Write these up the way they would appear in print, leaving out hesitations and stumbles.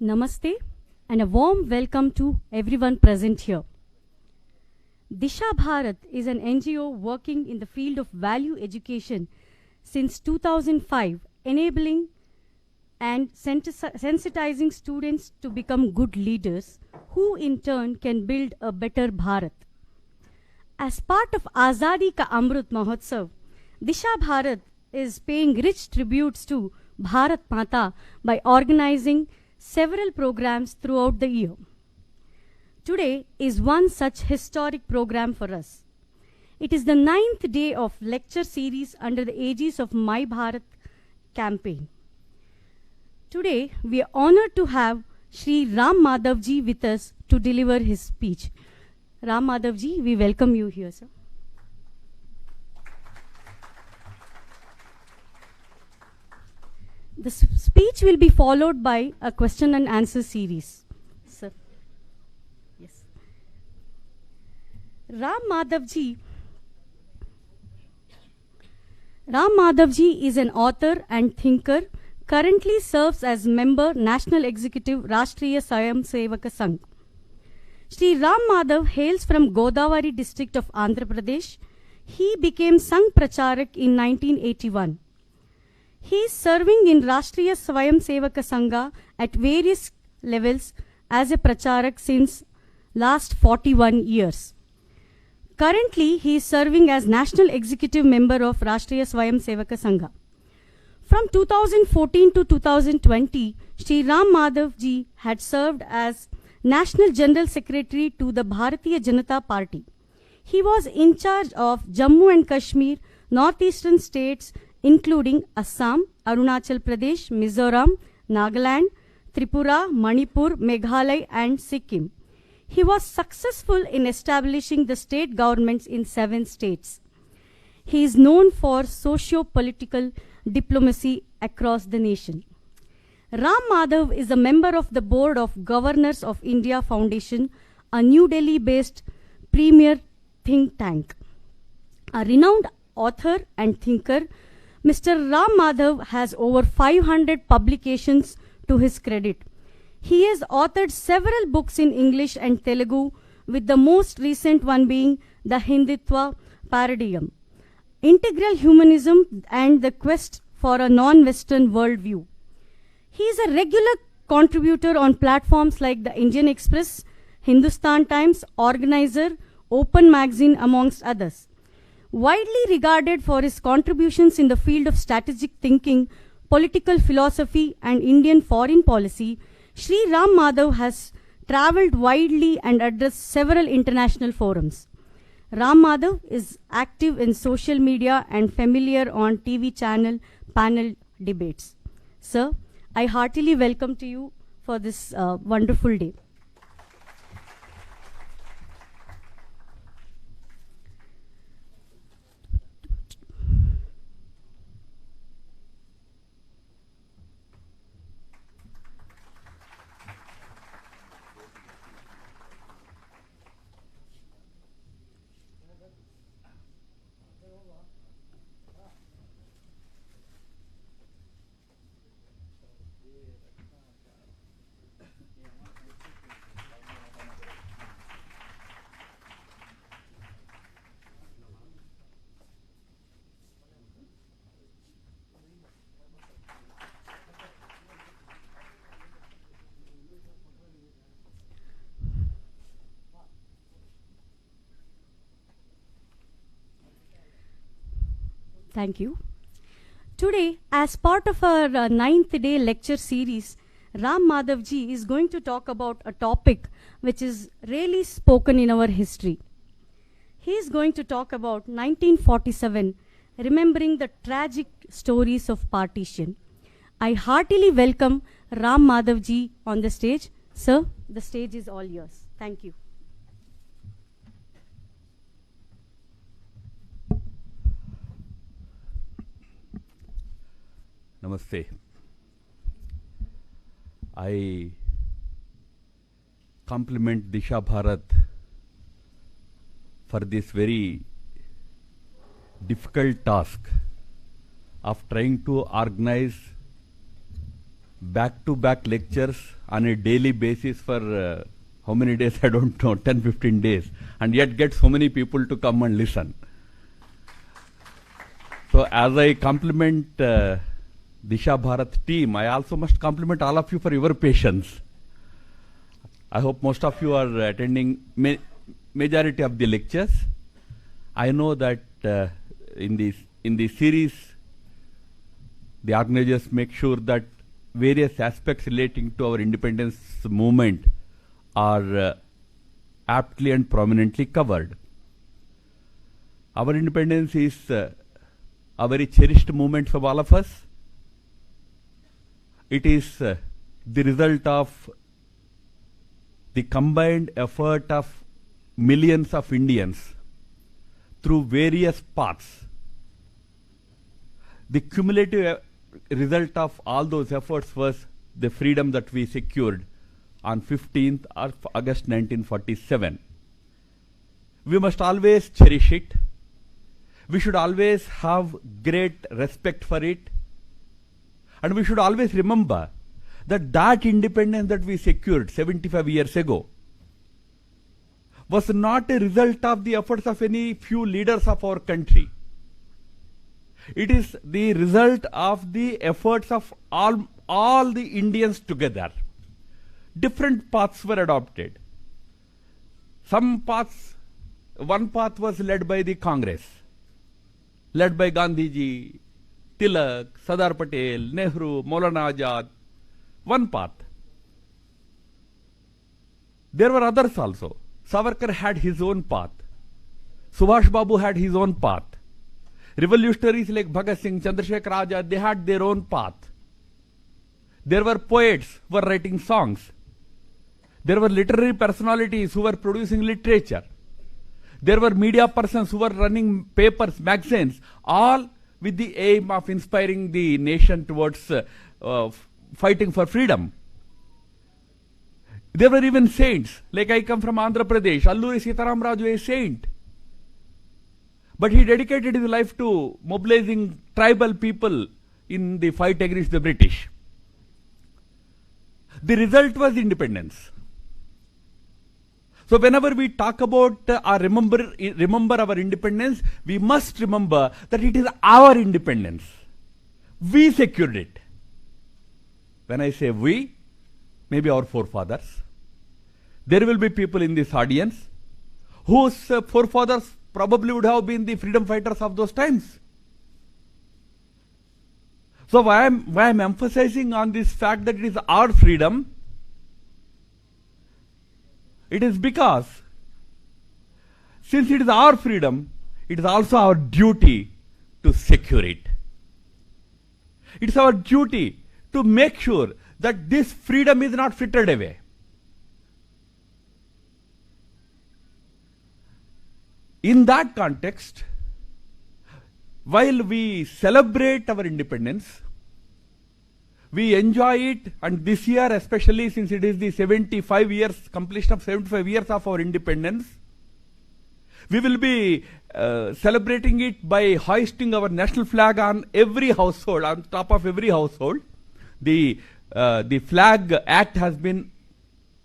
Namaste and a warm welcome to everyone present here. Disha Bharat is an NGO working in the field of value education since 2005, enabling and sensitizing students to become good leaders who in turn can build a better Bharat. As part of Azadi Ka Amrut Mahotsav, Disha Bharat is paying rich tributes to Bharat Mata by organizing several programs throughout the year. Today is one such historic program for us. It is the 9th day of lecture series under the aegis of MyBharat campaign. Today we are honored to have Shri Ram Madhav ji with us to deliver his speech. Ram Madhav ji, we welcome you here, sir. The speech will be followed by a question and answer series. Sir. Yes. Ram Madhav ji is an author and thinker, currently serves as member National Executive Rashtriya Swayam Sevaka Sangh. Shri Ram Madhav hails from Godavari district of Andhra Pradesh. He became Sangh Pracharak in 1981. He is serving in Rashtriya Swayam Sevaka Sangha at various levels as a Pracharak since last 41 years. Currently, he is serving as National Executive Member of Rashtriya Swayam Sevaka Sangha. From 2014 to 2020, Shri Ram Madhav ji had served as National General Secretary to the Bharatiya Janata Party. He was in charge of Jammu and Kashmir, northeastern states including Assam, Arunachal Pradesh, Mizoram, Nagaland, Tripura, Manipur, Meghalaya and Sikkim. He was successful in establishing the state governments in 7 states. He is known for socio-political diplomacy across the nation. Ram Madhav is a member of the Board of Governors of India Foundation, a New Delhi-based premier think tank. A renowned author and thinker, Mr. Ram Madhav has over 500 publications to his credit. He has authored several books in English and Telugu, with the most recent one being The Hindutva Paradigm, Integral Humanism and the Quest for a Non-Western Worldview. He is a regular contributor on platforms like the Indian Express, Hindustan Times, Organizer, Open Magazine, amongst others. Widely regarded for his contributions in the field of strategic thinking, political philosophy, and Indian foreign policy, Shri Ram Madhav has travelled widely and addressed several international forums. Ram Madhav is active in social media and familiar on TV channel panel debates. Sir, I heartily welcome to you for this wonderful day. Thank you. Today, as part of our 9th day lecture series, Ram Madhav ji is going to talk about a topic which is rarely spoken in our history. He is going to talk about 1947, remembering the tragic stories of partition. I heartily welcome Ram Madhav ji on the stage. Sir, the stage is all yours. Thank you. Namaste. I compliment Disha Bharat for this very difficult task of trying to organize back-to-back lectures on a daily basis for how many days, I don't know, 10, 15 days, and yet get so many people to come and listen. So as I compliment Disha Bharat team, I also must compliment all of you for your patience. I hope most of you are attending majority of the lectures. I know that in the series, the organizers make sure that various aspects relating to our independence movement are aptly and prominently covered. Our independence is a very cherished movement for all of us. It is the result of the combined effort of millions of Indians through various paths. The cumulative result of all those efforts was the freedom that we secured on 15th of August 1947. We must always cherish it. We should always have great respect for it. And we should always remember that independence that we secured 75 years ago was not a result of the efforts of any few leaders of our country. It is the result of the efforts of all the Indians together. Different paths were adopted. One path was led by the Congress, led by Gandhiji, Tilak, Sardar Patel, Nehru, Maulana Azad. One path. There were others also. Savarkar had his own path. Subhash Babu had his own path. Revolutionaries like Bhagat Singh, Chandrasekhar Azad, they had their own path. There were poets who were writing songs. There were literary personalities who were producing literature. There were media persons who were running papers, magazines, all with the aim of inspiring the nation towards fighting for freedom. There were even saints, like I come from Andhra Pradesh. Alluri Sitaram Raju is a saint. But he dedicated his life to mobilizing tribal people in the fight against the British. The result was independence. So whenever we talk about or remember our independence, we must remember that it is our independence. We secured it. When I say we, maybe our forefathers. There will be people in this audience whose forefathers probably would have been the freedom fighters of those times. So why I'm emphasizing on this fact that it is our freedom? It is because since it is our freedom, it is also our duty to secure it. It's our duty to make sure that this freedom is not frittered away. In that context, while we celebrate our independence, we enjoy it, and this year especially, since it is the completion of 75 years of our independence, we will be celebrating it by hoisting our national flag on every household, on top of every household. The flag act has been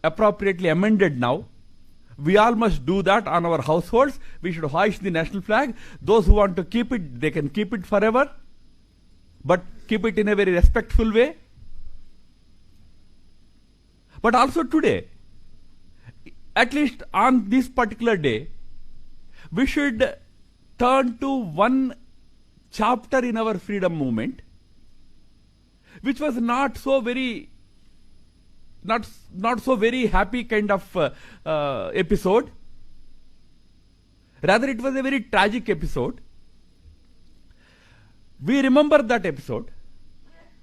appropriately amended now. We all must do that on our households. We should hoist the national flag. Those who want to keep it, they can keep it forever, but keep it in a very respectful way. But also today, at least on this particular day, we should turn to one chapter in our freedom movement, which was not so very happy kind of episode. Rather, it was a very tragic episode. We remember that episode,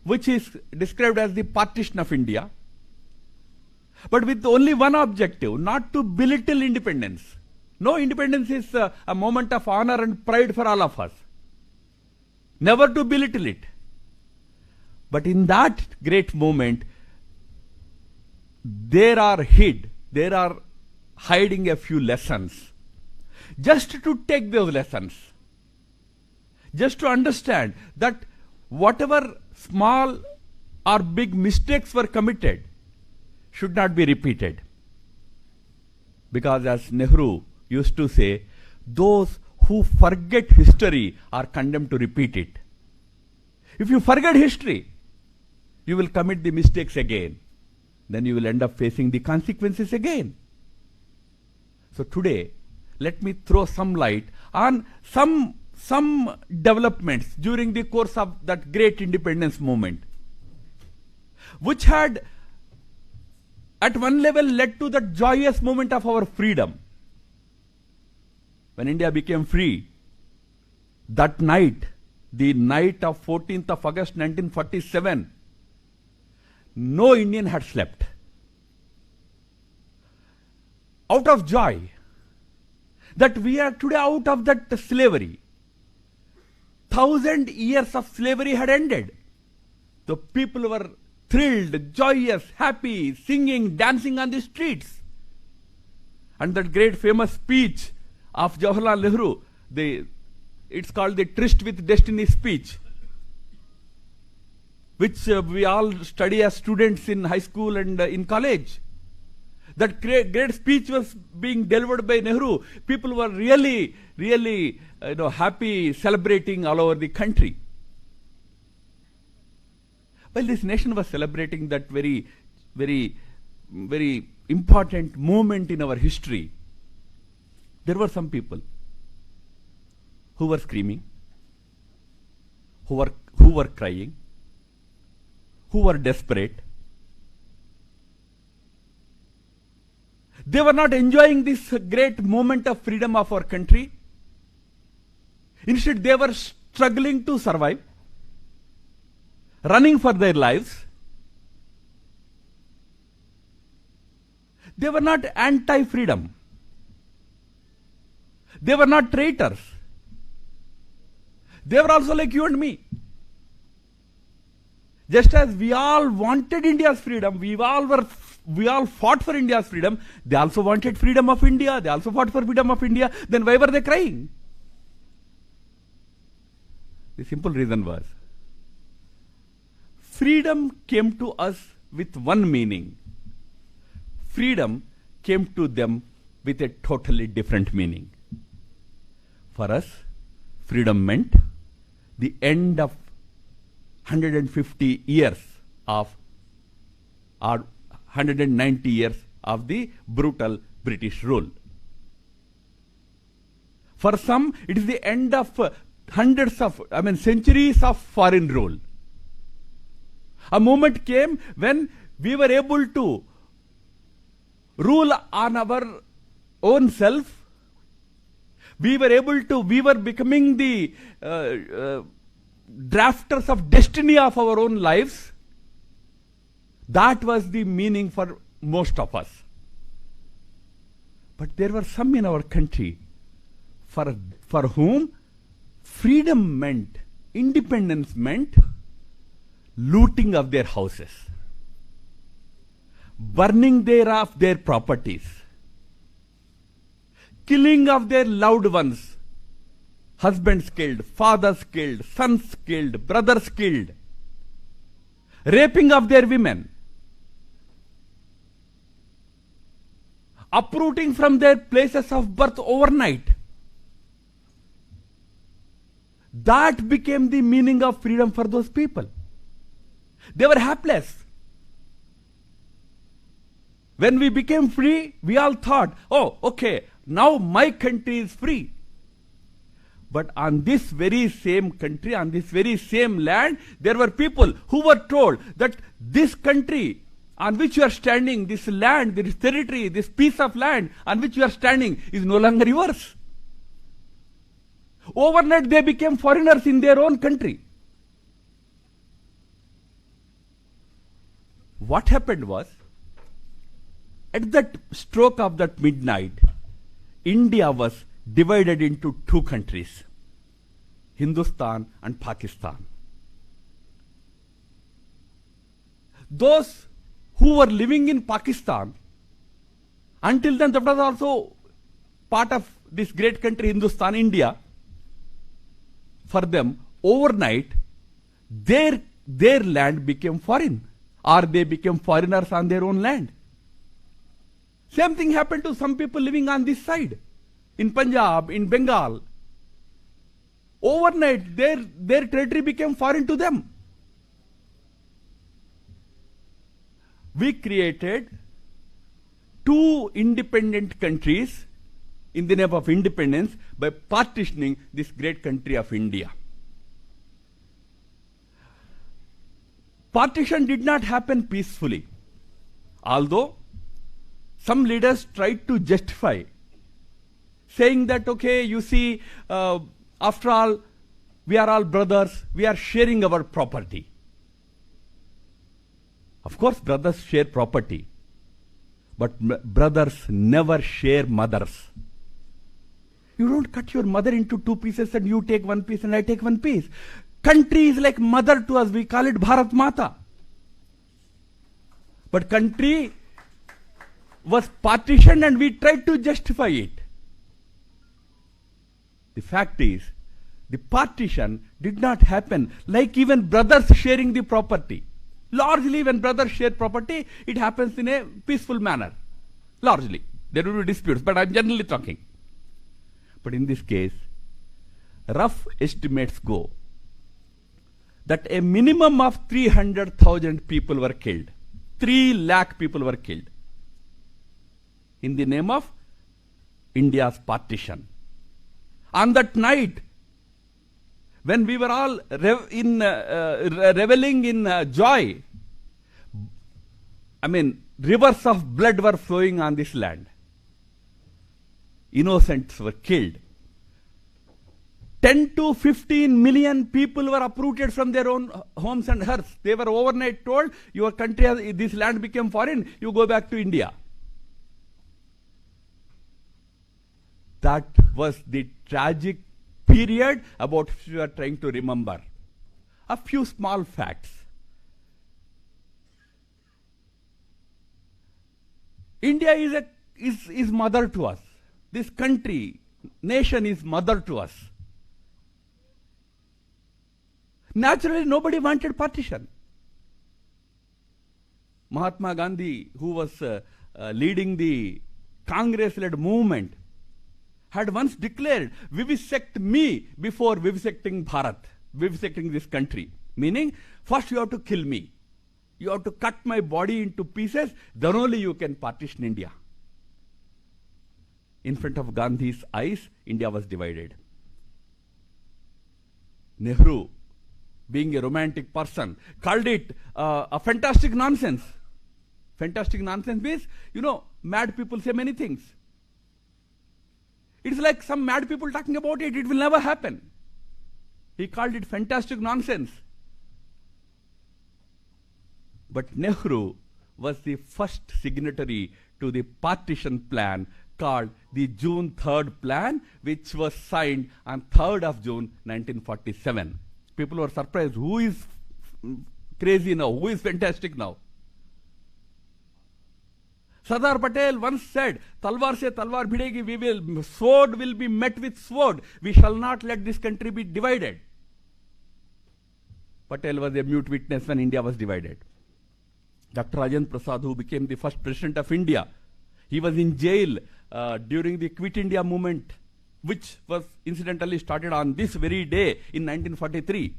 which is described as the partition of India, but with only one objective: not to belittle independence. No, independence is a moment of honor and pride for all of us. Never to belittle it. But in that great moment, there are hiding a few lessons. Just to take those lessons, just to understand that whatever small or big mistakes were committed should not be repeated. Because as Nehru used to say, those who forget history are condemned to repeat it. If you forget history, you will commit the mistakes again. Then you will end up facing the consequences again. So today, let me throw some light on some developments during the course of that great independence movement, which had at one level led to the joyous moment of our freedom. When India became free, that night, the night of 14th of August 1947, no Indian had slept. Out of joy that we are today out of that slavery. 1,000 years of slavery had ended. The people were thrilled, joyous, happy, singing, dancing on the streets. And that great famous speech of Jawaharlal Nehru, it's called the Tryst with Destiny speech, which we all study as students in high school and in college. That great speech was being delivered by Nehru. People were really happy, celebrating all over the country. Well, this nation was celebrating that very, very, very important moment in our history. There were some people who were screaming, who were crying, who were desperate. They were not enjoying this great moment of freedom of our country. Instead, they were struggling to survive, running for their lives. They were not anti-freedom. They were not traitors. They were also like you and me. Just as we all wanted India's freedom, we all fought for India's freedom, they also wanted freedom of India, they also fought for freedom of India, then why were they crying? The simple reason was, freedom came to us with one meaning. Freedom came to them with a totally different meaning. For us, freedom meant the end of 150 years of, or 190 years of the brutal British rule. For some, it is the end of centuries of foreign rule. A moment came when we were able to rule on our own self. We were becoming the drafters of destiny of our own lives. That was the meaning for most of us. But there were some in our country for whom freedom meant, independence meant looting of their houses, burning thereof their properties, killing of their loved ones, husbands killed, fathers killed, sons killed, brothers killed, raping of their women, uprooting from their places of birth overnight. That became the meaning of freedom for those people. They were helpless. When we became free, we all thought, oh, okay, now my country is free. But on this very same country, on this very same land, there were people who were told that this country on which you are standing, this land, this territory, this piece of land on which you are standing is no longer yours. Overnight they became foreigners in their own country. What happened was, at that stroke of that midnight, India was divided into two countries, Hindustan and Pakistan. Those who were living in Pakistan, until then that was also part of this great country Hindustan, India. For them, overnight, their their land became foreign, or they became foreigners on their own land. Same thing happened to some people living on this side, in Punjab, in Bengal. Overnight, their territory became foreign to them. We created two independent countries in the name of independence by partitioning this great country of India. Partition did not happen peacefully, although some leaders tried to justify, saying that, okay, you see, after all, we are all brothers, we are sharing our property. Of course, brothers share property, but brothers never share mothers. You don't cut your mother into two pieces and you take one piece and I take one piece. Country is like mother to us. We call it Bharat Mata. But country was partitioned and we tried to justify it. The fact is, the partition did not happen like even brothers sharing the property. Largely, when brothers share property, it happens in a peaceful manner. Largely. There will be disputes, but I'm generally talking. But in this case, rough estimates go that a minimum of 300,000 people were killed. 3 lakh people were killed in the name of India's partition. On that night, when we were all reveling in joy, I mean, rivers of blood were flowing on this land. Innocents were killed. 10 to 15 million people were uprooted from their own homes and hearths. They were overnight told, your country, this land became foreign, you go back to India. That was the tragic period about which we are trying to remember. A few small facts. India is mother to us. This country, nation is mother to us. Naturally, nobody wanted partition. Mahatma Gandhi, who was leading the Congress-led movement, had once declared, vivisect me before vivisecting Bharat, vivisecting this country. Meaning, first you have to kill me. You have to cut my body into pieces, then only you can partition India. In front of Gandhi's eyes, India was divided. Nehru, being a romantic person, called it a fantastic nonsense. Fantastic nonsense means, mad people say many things. It's like some mad people talking about it, it will never happen. He called it fantastic nonsense. But Nehru was the first signatory to the partition plan called the June 3rd plan, which was signed on 3rd of June 1947. People were surprised. Who is crazy now? Who is fantastic now? Sardar Patel once said, Talwar se talwar bhidegi, sword will be met with sword. We shall not let this country be divided. Patel was a mute witness when India was divided. Dr. Rajendra Prasad, who became the first president of India, he was in jail during the Quit India movement, which was incidentally started on this very day in 1943,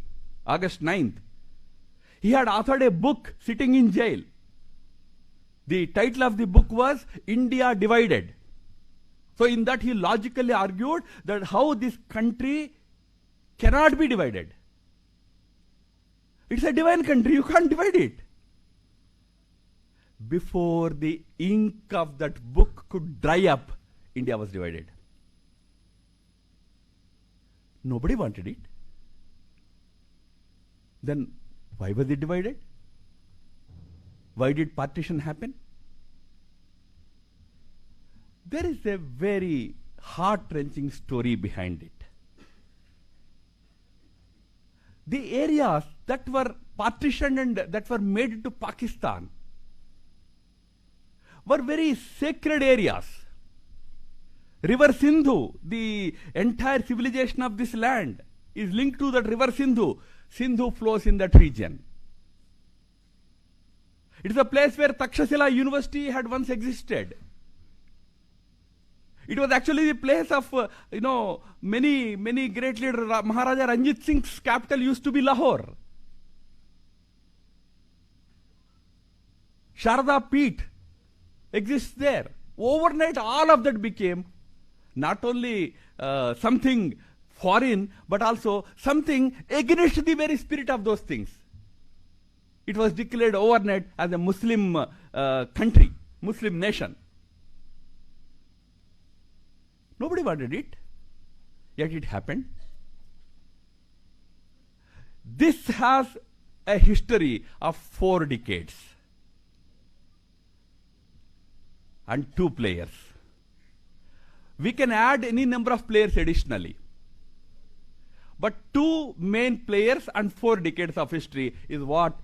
August 9th. He had authored a book sitting in jail. The title of the book was India Divided. So in that he logically argued that how this country cannot be divided. It's a divine country, you can't divide it. Before the ink of that book could dry up, India was divided. Nobody wanted it. Then why was it divided? Why did partition happen? There is a very heart-wrenching story behind it. The areas that were partitioned and that were made into Pakistan were very sacred areas. River Sindhu, the entire civilization of this land is linked to that river Sindhu. Sindhu flows in that region. It is a place where Takshashila University had once existed. It was actually the place of, many great leaders. Maharaja Ranjit Singh's capital used to be Lahore. Sharda Peeth exists there. Overnight, all of that became not only something foreign, but also something against the very spirit of those things. It was declared overnight as a Muslim country, Muslim nation. Nobody wanted it, yet it happened. This has a history of 4 decades and 2 players. We can add any number of players additionally. But 2 main players and 4 decades of history is what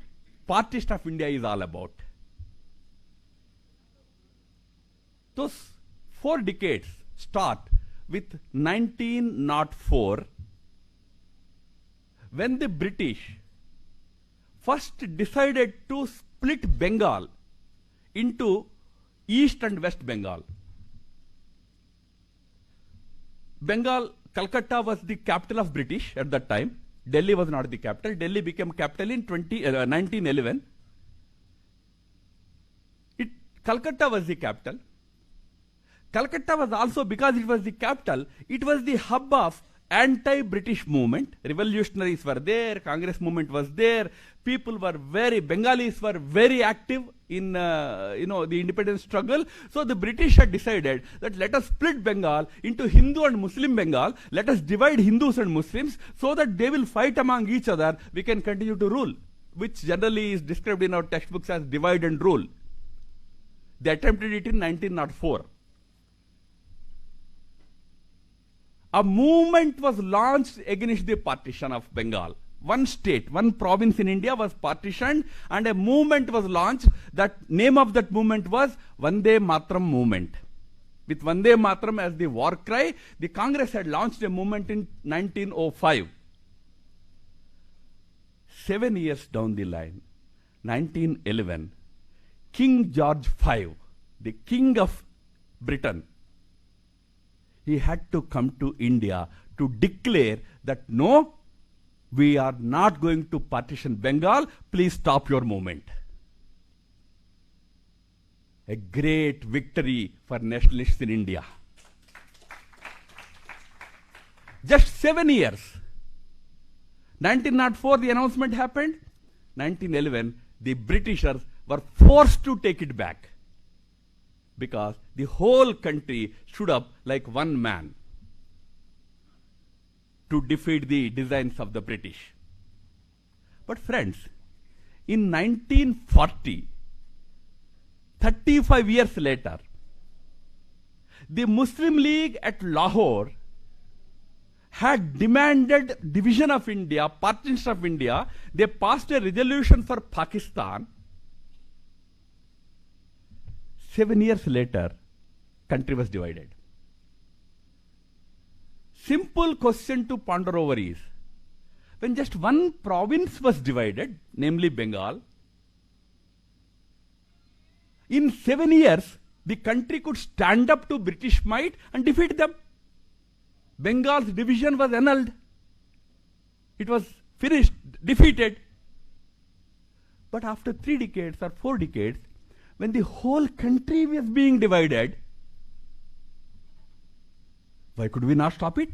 Partition of India is all about. Those 4 decades start with 1904, when the British first decided to split Bengal into East and West Bengal. Calcutta was the capital of British at that time. Delhi was not the capital. Delhi became capital in 1911. Calcutta was the capital. Calcutta was also, because it was the capital, it was the hub of anti-British movement. Revolutionaries were there, Congress movement was there, Bengalis were very active in the independence struggle. So the British had decided that let us split Bengal into Hindu and Muslim Bengal, let us divide Hindus and Muslims so that they will fight among each other, we can continue to rule, which generally is described in our textbooks as divide and rule. They attempted it in 1904. A movement was launched against the partition of Bengal. One state, one province in India was partitioned, and a movement was launched. That name of that movement was Vande Mataram movement. With Vande Mataram as the war cry, the Congress had launched a movement in 1905. 7 years down the line, 1911, King George V, the King of Britain, he had to come to India to declare that no, we are not going to partition Bengal, please stop your movement. A great victory for nationalists in India. Just 7 years. 1904 the announcement happened. 1911 the Britishers were forced to take it back, because the whole country stood up like one man to defeat the designs of the British. But friends, in 1940, 35 years later, the Muslim League at Lahore had demanded division of India, partition of India. They passed a resolution for Pakistan. 7 years later, country was divided. Simple question to ponder over is, when just one province was divided, namely Bengal, in 7 years, the country could stand up to British might and defeat them. Bengal's division was annulled. It was finished, defeated. But after 3 decades or 4 decades, when the whole country was being divided, why could we not stop it?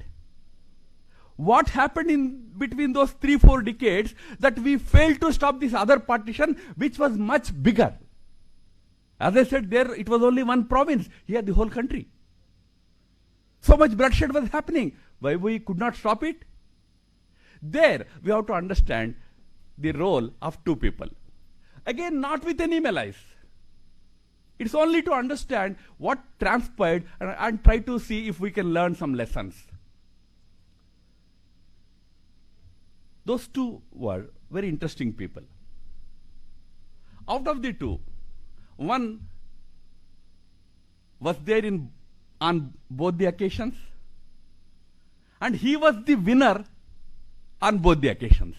What happened in between those 3-4 decades that we failed to stop this other partition, which was much bigger? As I said, there it was only one province. Here the whole country. So much bloodshed was happening. Why we could not stop it? There we have to understand the role of 2 people. Again, not with any malice. It's only to understand what transpired and try to see if we can learn some lessons. Those 2 were very interesting people. Out of the 2, one was there on both the occasions, and he was the winner on both the occasions.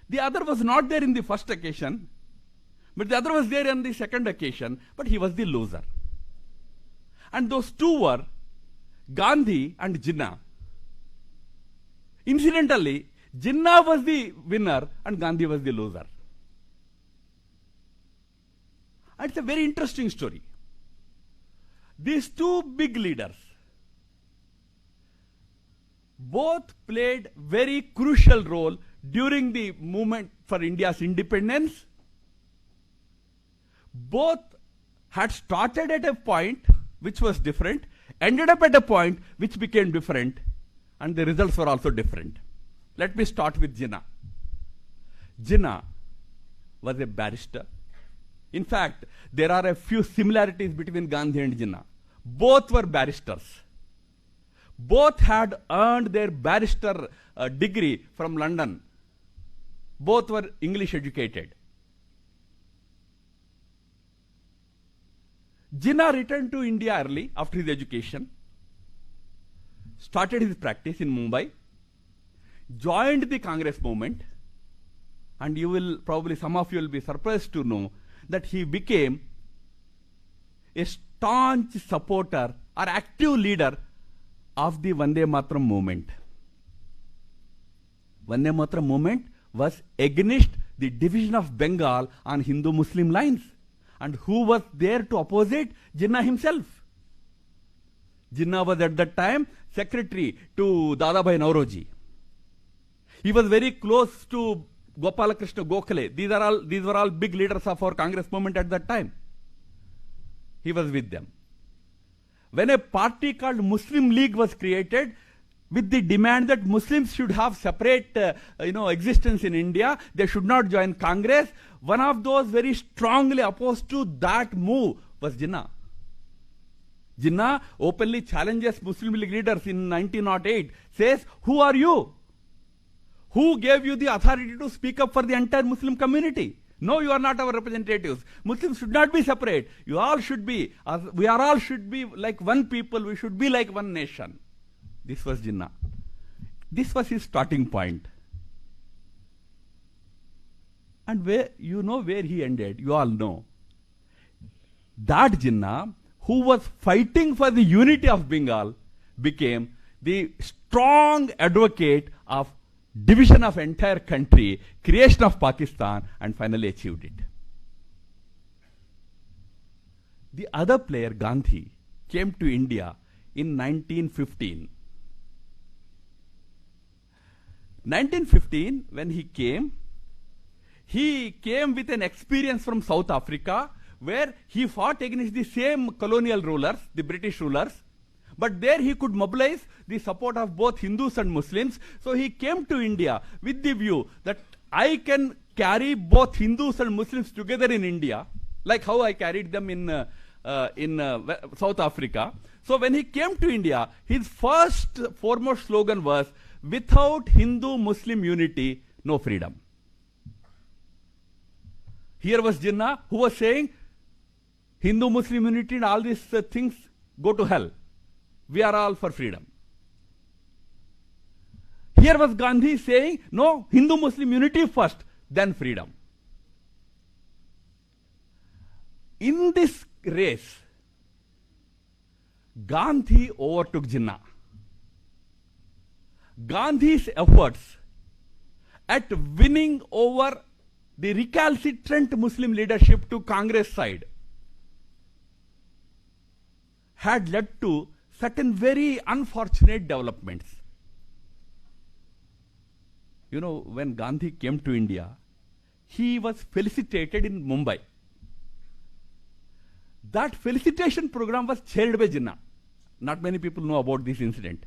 The other was not there in the first occasion, But the other was there on the second occasion, but he was the loser. And those two were Gandhi and Jinnah. Incidentally, Jinnah was the winner and Gandhi was the loser. And it's a very interesting story. These two big leaders both played very crucial role during the movement for India's independence. Both had started at a point which was different, ended up at a point which became different, and the results were also different. Let me start with Jinnah. Jinnah was a barrister. In fact, there are a few similarities between Gandhi and Jinnah. Both were barristers. Both had earned their barrister degree from London. Both were English educated. Jinnah returned to India early after his education, started his practice in Mumbai, joined the Congress movement, and some of you will be surprised to know that he became a staunch supporter or active leader of the Vande Mataram movement. Vande Mataram movement was against the division of Bengal on Hindu-Muslim lines. And who was there to oppose it? Jinnah himself. Jinnah was at that time secretary to Dadabhai Nauroji. He was very close to Gopalakrishna Gokhale. These were all big leaders of our Congress movement at that time. He was with them. When a party called Muslim League was created, with the demand that Muslims should have separate existence in India, they should not join Congress, one of those very strongly opposed to that move was Jinnah. Jinnah openly challenges Muslim League leaders in 1908, says, "Who are you? Who gave you the authority to speak up for the entire Muslim community? No, you are not our representatives. Muslims should not be separate. We all should be like one people. We should be like one nation." This was Jinnah. This was his starting point. And where he ended, you all know. That Jinnah, who was fighting for the unity of Bengal, became the strong advocate of division of entire country, creation of Pakistan, and finally achieved it. The other player, Gandhi, came to India in 1915. 1915, when he came with an experience from South Africa, where he fought against the same colonial rulers, the British rulers, but there he could mobilize the support of both Hindus and Muslims. So he came to India with the view that I can carry both Hindus and Muslims together in India, like how I carried them in South Africa. So when he came to India, his foremost slogan was, "Without Hindu-Muslim unity, no freedom." Here was Jinnah, who was saying, Hindu-Muslim unity and all these things go to hell. We are all for freedom. Here was Gandhi saying, no, Hindu-Muslim unity first, then freedom. In this race, Gandhi overtook Jinnah. Gandhi's efforts at winning over the recalcitrant Muslim leadership to Congress side had led to certain very unfortunate developments. When Gandhi came to India, he was felicitated in Mumbai. That felicitation program was chaired by Jinnah. Not many people know about this incident.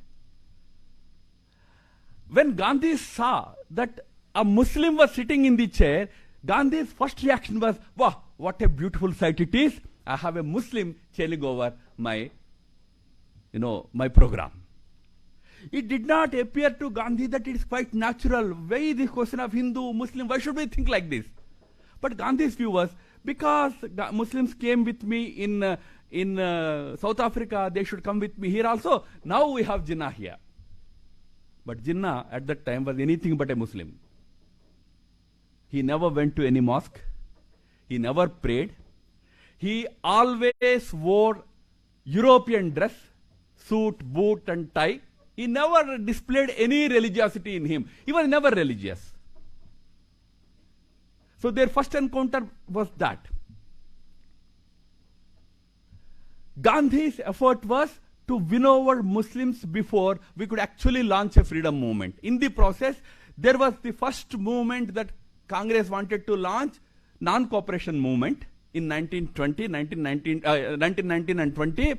When Gandhi saw that a Muslim was sitting in the chair, Gandhi's first reaction was, "Wow, what a beautiful sight it is. I have a Muslim chairing over my program." It did not appear to Gandhi that it is quite natural. Why this question of Hindu, Muslim, why should we think like this? But Gandhi's view was, because Muslims came with me in South Africa, they should come with me here also. Now we have Jinnah here. But Jinnah at that time was anything but a Muslim. He never went to any mosque. He never prayed. He always wore European dress, suit, boot and tie. He never displayed any religiosity in him. He was never religious. So their first encounter was that. Gandhi's effort was to win over Muslims before we could actually launch a freedom movement. In the process, there was the first movement that Congress wanted to launch, non-cooperation movement in 1919 and 20.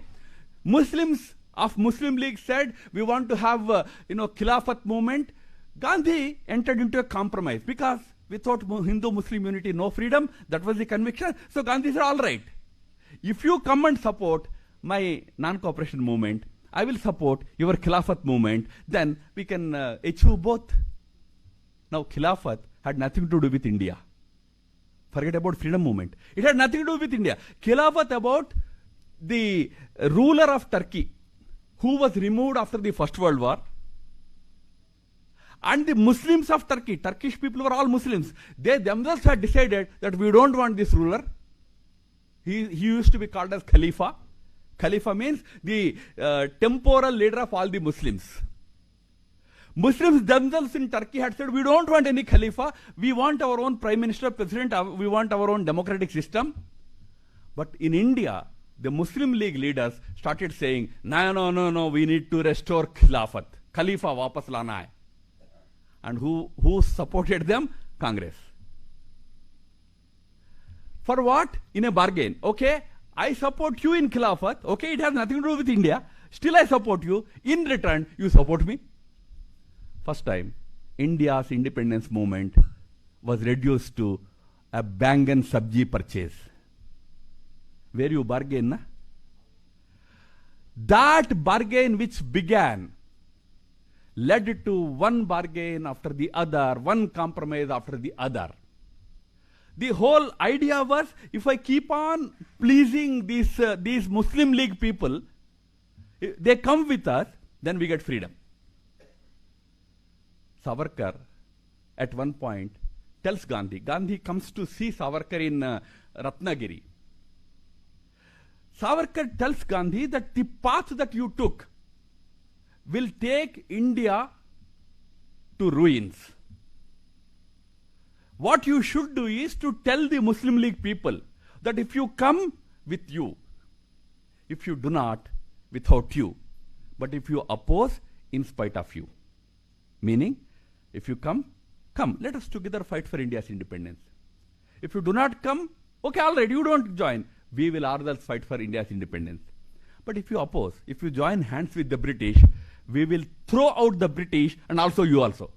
Muslims of Muslim League said, we want to have Khilafat movement. Gandhi entered into a compromise because without Hindu-Muslim unity, no freedom. That was the conviction. So Gandhi said, all right, if you come and support my non-cooperation movement, I will support your Khilafat movement, then we can achieve both. Now Khilafat had nothing to do with India. Forget about freedom movement. It had nothing to do with India. Khilafat about the ruler of Turkey, who was removed after the First World War, and the Muslims of Turkey, Turkish people were all Muslims. They themselves had decided that we don't want this ruler. He used to be called as Khalifa. Khalifa means the temporal leader of all the Muslims. Muslims themselves in Turkey had said, we don't want any Khalifa. We want our own Prime Minister, President. We want our own democratic system. But in India, the Muslim League leaders started saying, no, we need to restore Khilafat. Khalifa wapas lana hai. And who supported them? Congress. For what? In a bargain. Okay, I support you in Khilafat. Okay, it has nothing to do with India. Still I support you. In return, you support me. First time, India's independence movement was reduced to a bangan sabji purchase. Where you bargain, na? That bargain which began led to one bargain after the other, one compromise after the other. The whole idea was, if I keep on pleasing these Muslim League people, they come with us, then we get freedom. Savarkar, at one point, tells Gandhi. Gandhi comes to see Savarkar in Ratnagiri. Savarkar tells Gandhi that the path that you took will take India to ruins. What you should do is to tell the Muslim League people that if you come, with you. If you do not, without you. But if you oppose, in spite of you. Meaning, if you come, let us together fight for India's independence. If you do not come, okay, all right, you don't join. We will ourselves fight for India's independence. But if you oppose, if you join hands with the British, we will throw out the British and also you also.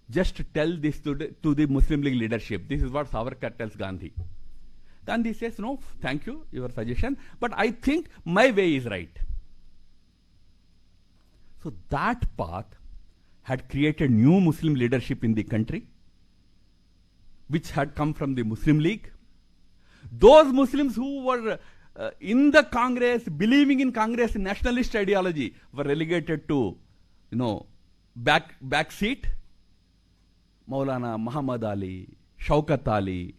Just tell this to the Muslim League leadership. This is what Savarkar tells Gandhi. Gandhi says, no, thank you, your suggestion, but I think my way is right. So that path had created new Muslim leadership in the country, which had come from the Muslim League. Those Muslims who were in the Congress, believing in Congress nationalist ideology, were relegated to, back seat. Maulana Muhammad Ali, Shaukat Ali,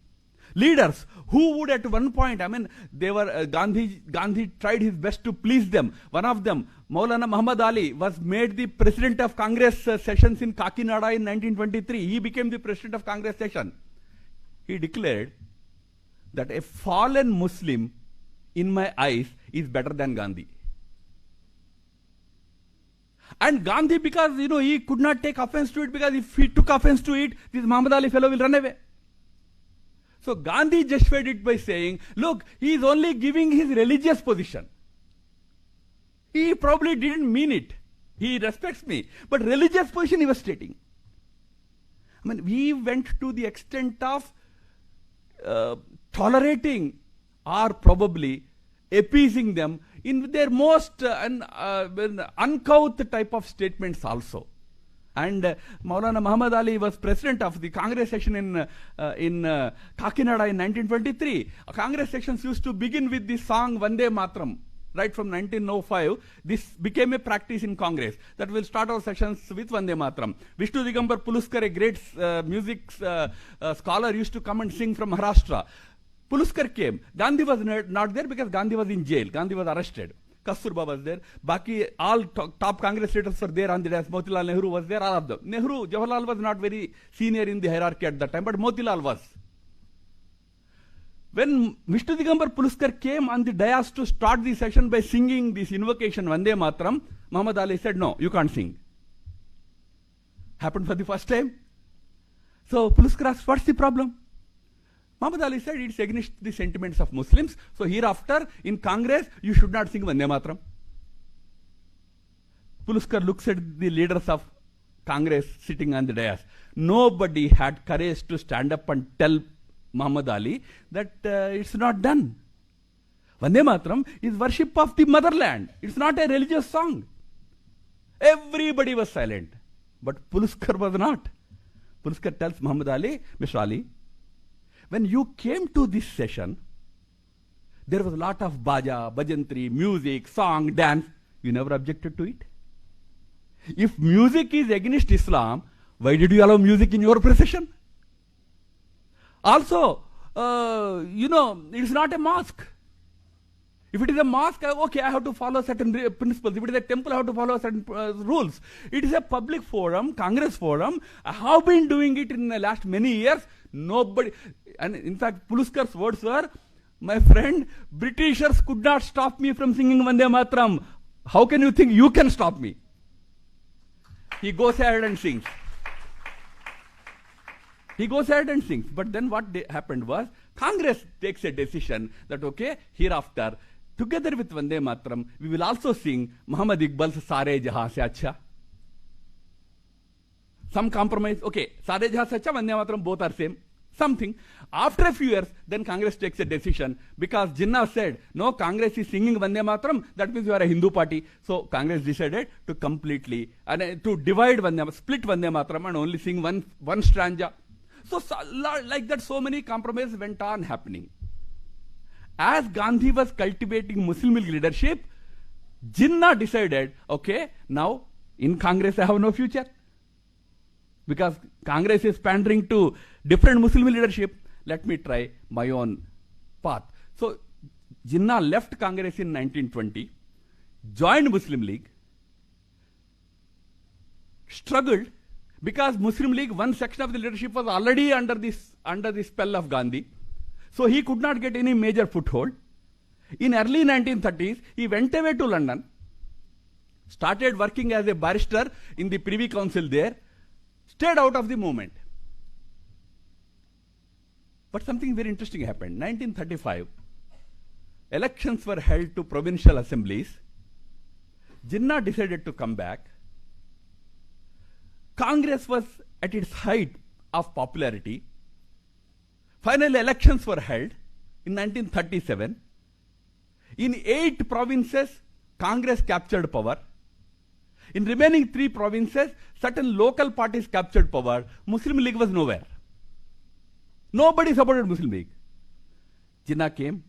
leaders who would at one point, they were, Gandhi tried his best to please them. One of them, Maulana Muhammad Ali, was made the president of Congress sessions in Kakinada in 1923. He became the president of Congress session. He declared that a fallen Muslim, in my eyes, is better than Gandhi. And Gandhi, because he could not take offense to it, because if he took offense to it, this Muhammad Ali fellow will run away. So Gandhi justified it by saying, look, he is only giving his religious position. He probably didn't mean it. He respects me. But religious position he was stating. We went to the extent of tolerating or probably appeasing them in their most uncouth type of statements also. And Maulana Muhammad Ali was president of the Congress section in Kakinada in 1923. Congress sections used to begin with the song Vande Matram, right from 1905, this became a practice in Congress that we'll start our sessions with Vande Mataram. Vishnu Digambar Puluskar, a great music scholar, used to come and sing from Maharashtra. Puluskar came. Gandhi was not there because Gandhi was in jail. Gandhi was arrested. Kasturba was there. Baki, all top Congress leaders were there on the dais. Motilal Nehru was there, all of them. Nehru, Jawaharlal was not very senior in the hierarchy at that time, but Motilal was. When Vishnu Digambar Puluskar came on the dais to start the session by singing this invocation, Vande Mataram, Muhammad Ali said, no, you can't sing. Happened for the first time. So Puluskar asked, what's the problem? Muhammad Ali said it's against the sentiments of Muslims. So hereafter, in Congress, you should not sing Vande Mataram. Puluskar looks at the leaders of Congress sitting on the dais. Nobody had courage to stand up and tell Muhammad Ali that it's not done. Vande Mataram is worship of the motherland. It's not a religious song. Everybody was silent. But Puluskar was not. Puluskar tells Muhammad Ali, Mr. Ali, when you came to this session, there was a lot of baja, bhajantri, music, song, dance. You never objected to it. If music is against Islam, why did you allow music in your procession? Also, it's not a mosque. If it is a mosque, okay, I have to follow certain principles. If it is a temple, I have to follow certain rules. It is a public forum, Congress forum. I have been doing it in the last many years. Nobody, and in fact, Puluskar's words were, my friend, Britishers could not stop me from singing Vande Mataram. How can you think you can stop me? He goes ahead and sings. He goes ahead and sings. But then what happened was, Congress takes a decision that, okay, hereafter, together with Vande Mataram, we will also sing Muhammad Iqbal's Sare Jahan Se Acha. Some compromise, okay, Sare Jahan Se Acha, Vande Mataram, both are same. Something. After a few years, then Congress takes a decision because Jinnah said, no, Congress is singing Vande Mataram, that means you are a Hindu party. So Congress decided to completely, to divide Vande Mataram, split Vande Mataram and only sing one stanza. So like that, so many compromises went on happening. As Gandhi was cultivating Muslim League leadership, Jinnah decided, okay, now in Congress I have no future. Because Congress is pandering to different Muslim leadership, let me try my own path. So Jinnah left Congress in 1920, joined Muslim League, struggled, because Muslim League, one section of the leadership was already under the spell of Gandhi. So he could not get any major foothold. In early 1930s, he went away to London, started working as a barrister in the Privy Council there, stayed out of the movement. But something very interesting happened. 1935, elections were held to provincial assemblies. Jinnah decided to come back. Congress was at its height of popularity. Finally, elections were held in 1937. In 8 provinces, Congress captured power. In remaining 3 provinces, certain local parties captured power. Muslim League was nowhere. Nobody supported Muslim League. Jinnah came.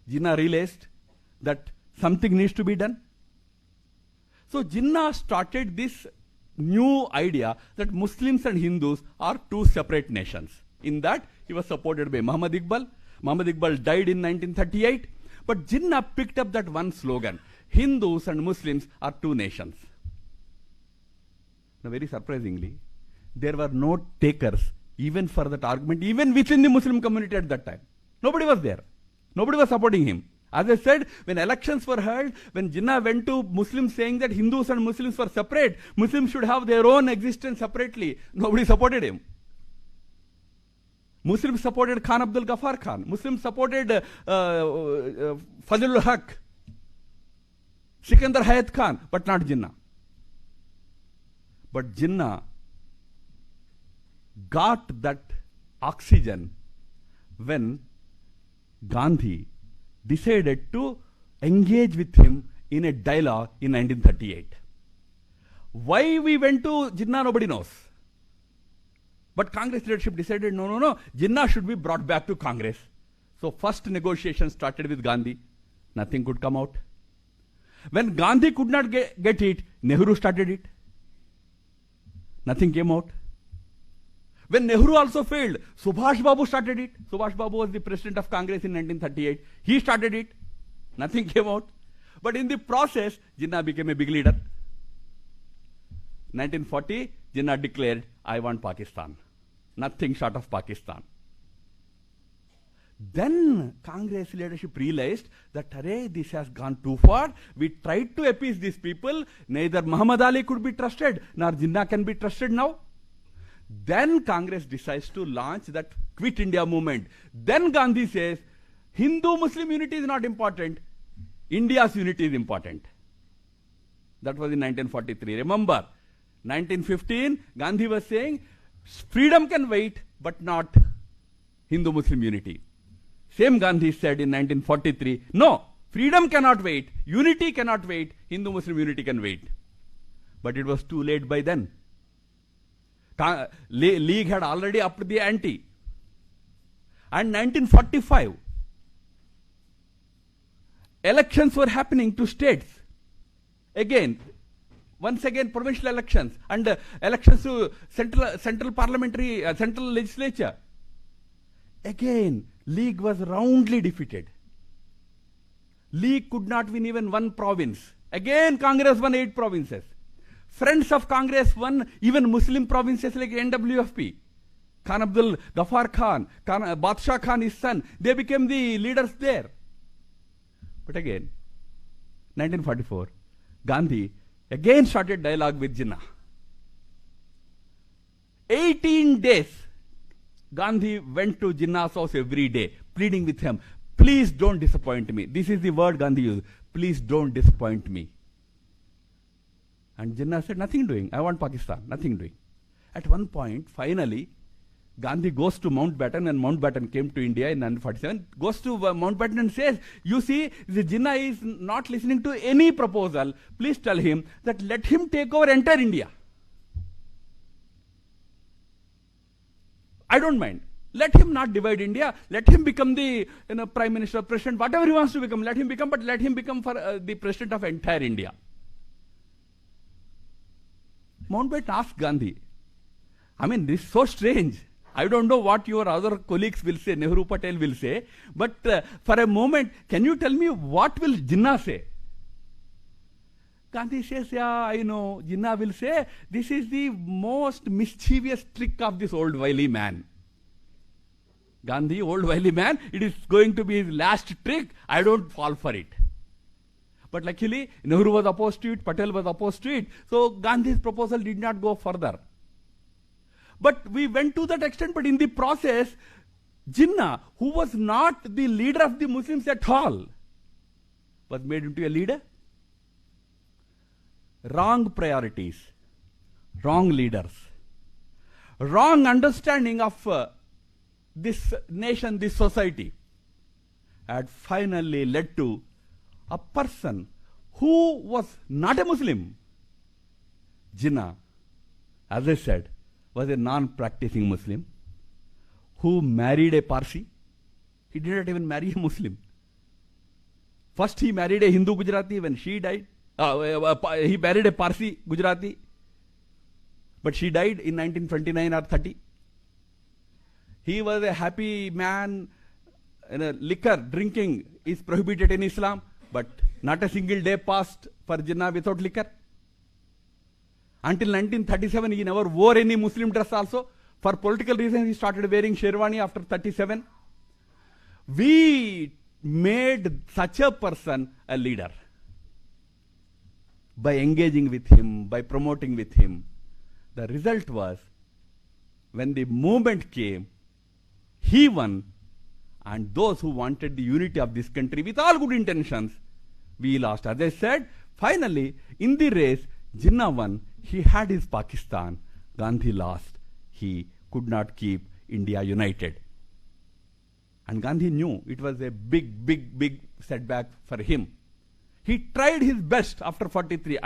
Jinnah realized that something needs to be done. So Jinnah started this new idea that Muslims and Hindus are 2 separate nations. In that, he was supported by Muhammad Iqbal. Muhammad Iqbal died in 1938. But Jinnah picked up that one slogan, Hindus and Muslims are 2 nations. Now, very surprisingly, there were no takers even for that argument, even within the Muslim community at that time. Nobody was there. Nobody was supporting him. As I said, when elections were held, when Jinnah went to Muslims saying that Hindus and Muslims were separate, Muslims should have their own existence separately, nobody supported him. Muslims supported Khan Abdul Ghaffar Khan. Muslims supported Fazlul Haq, Sikandar Hayat Khan, but not Jinnah. But Jinnah got that oxygen when Gandhi decided to engage with him in a dialogue in 1938. Why we went to Jinnah, nobody knows. But Congress leadership decided, no, Jinnah should be brought back to Congress. So first negotiation started with Gandhi. Nothing could come out. When Gandhi could not get it, Nehru started it. Nothing came out. When Nehru also failed, Subhash Babu started it. Subhash Babu was the president of Congress in 1938. He started it. Nothing came out. But in the process, Jinnah became a big leader. 1940, Jinnah declared, I want Pakistan. Nothing short of Pakistan. Then Congress leadership realized that, array, this has gone too far. We tried to appease these people. Neither Muhammad Ali could be trusted, nor Jinnah can be trusted now. Then Congress decides to launch that Quit India movement. Then Gandhi says, Hindu-Muslim unity is not important. India's unity is important. That was in 1943. Remember, 1915, Gandhi was saying, freedom can wait, but not Hindu-Muslim unity. Same Gandhi said in 1943, no, freedom cannot wait, unity cannot wait, Hindu-Muslim unity can wait. But it was too late by then. League had already upped the ante. And 1945, elections were happening to states. Once again, provincial elections and elections to central parliamentary, central legislature. Again, League was roundly defeated. League could not win even one province. Again, Congress won 8 provinces. Friends of Congress won even Muslim provinces like NWFP. Khan Abdul Ghaffar Khan, Badshah Khan, his son, they became the leaders there. But again, 1944, Gandhi again started dialogue with Jinnah. 18 days, Gandhi went to Jinnah's house every day, pleading with him, please don't disappoint me. This is the word Gandhi used, please don't disappoint me. And Jinnah said, nothing doing, I want Pakistan, nothing doing. At one point, finally, Gandhi goes to Mountbatten, and Mountbatten came to India in 1947, goes to Mountbatten and says, you see, the Jinnah is not listening to any proposal. Please tell him that let him take over entire India. I don't mind. Let him not divide India. Let him become the prime minister, president, whatever he wants to become. Let him become, but let him become for the president of entire India. Mountbatten asked Gandhi, I mean, this is so strange. I don't know what your other colleagues will say, Nehru Patel will say, but for a moment, can you tell me what will Jinnah say? Gandhi says, yeah, I know. Jinnah will say, this is the most mischievous trick of this old wily man. Gandhi, old wily man, it is going to be his last trick. I don't fall for it. But luckily, Nehru was opposed to it, Patel was opposed to it. So Gandhi's proposal did not go further. But we went to that extent, but in the process, Jinnah, who was not the leader of the Muslims at all, was made into a leader. Wrong priorities, wrong leaders, wrong understanding of this nation, this society, had finally led to a person who was not a Muslim. Jinnah, as I said, was a non-practicing Muslim who married a Parsi. He did not even marry a Muslim. First he married a Hindu Gujarati when she died. He married a Parsi Gujarati, but she died in 1929 or 30. He was a happy man. Liquor, drinking is prohibited in Islam, but not a single day passed for Jinnah without liquor. Until 1937, he never wore any Muslim dress also. For political reasons, he started wearing sherwani after 37. We made such a person a leader by engaging with him, by promoting with him. The result was, when the movement came, he won, and those who wanted the unity of this country with all good intentions, we lost. As I said, finally, in the race, Jinnah won. He had his Pakistan. Gandhi lost. He could not keep India united. And Gandhi knew it was a big setback for him. He tried his best after 43.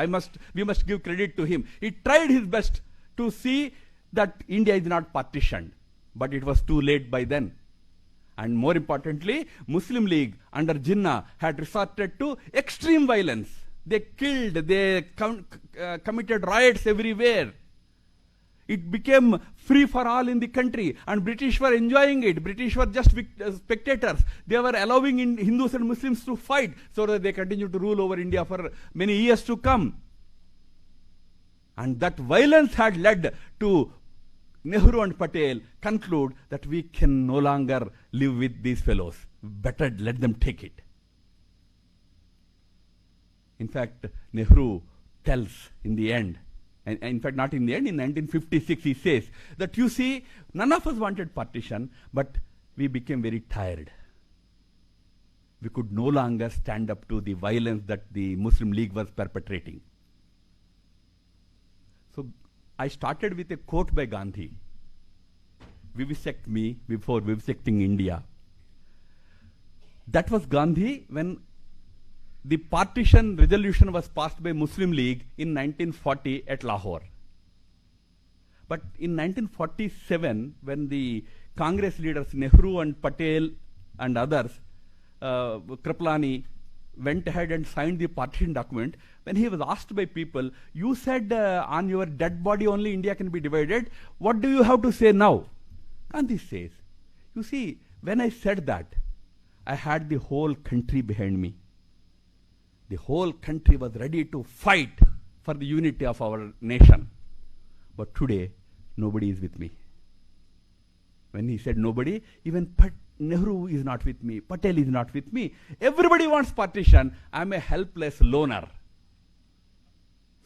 We must give credit to him. He tried his best to see that India is not partitioned. But it was too late by then. And more importantly, Muslim League under Jinnah had resorted to extreme violence. They killed, they committed riots everywhere. It became free for all in the country, and British were enjoying it. British were just spectators. They were allowing Hindus and Muslims to fight so that they continued to rule over India for many years to come. And that violence had led to Nehru and Patel conclude that we can no longer live with these fellows. Better let them take it. In fact, Nehru tells in the end, and in fact not in the end, in 1956 he says that, you see, none of us wanted partition, but we became very tired. We could no longer stand up to the violence that the Muslim League was perpetrating. So I started with a quote by Gandhi: "Vivisect me before vivisecting India." That was Gandhi when the partition resolution was passed by Muslim League in 1940 at Lahore. But in 1947, when the Congress leaders Nehru and Patel and others, Kripalani, went ahead and signed the partition document, when he was asked by people, "You said on your dead body only India can be divided. What do you have to say now?" Gandhi says, "You see, when I said that, I had the whole country behind me. The whole country was ready to fight for the unity of our nation. But today, nobody is with me." When he said nobody, even Nehru is not with me, Patel is not with me. Everybody wants partition. I'm a helpless loner.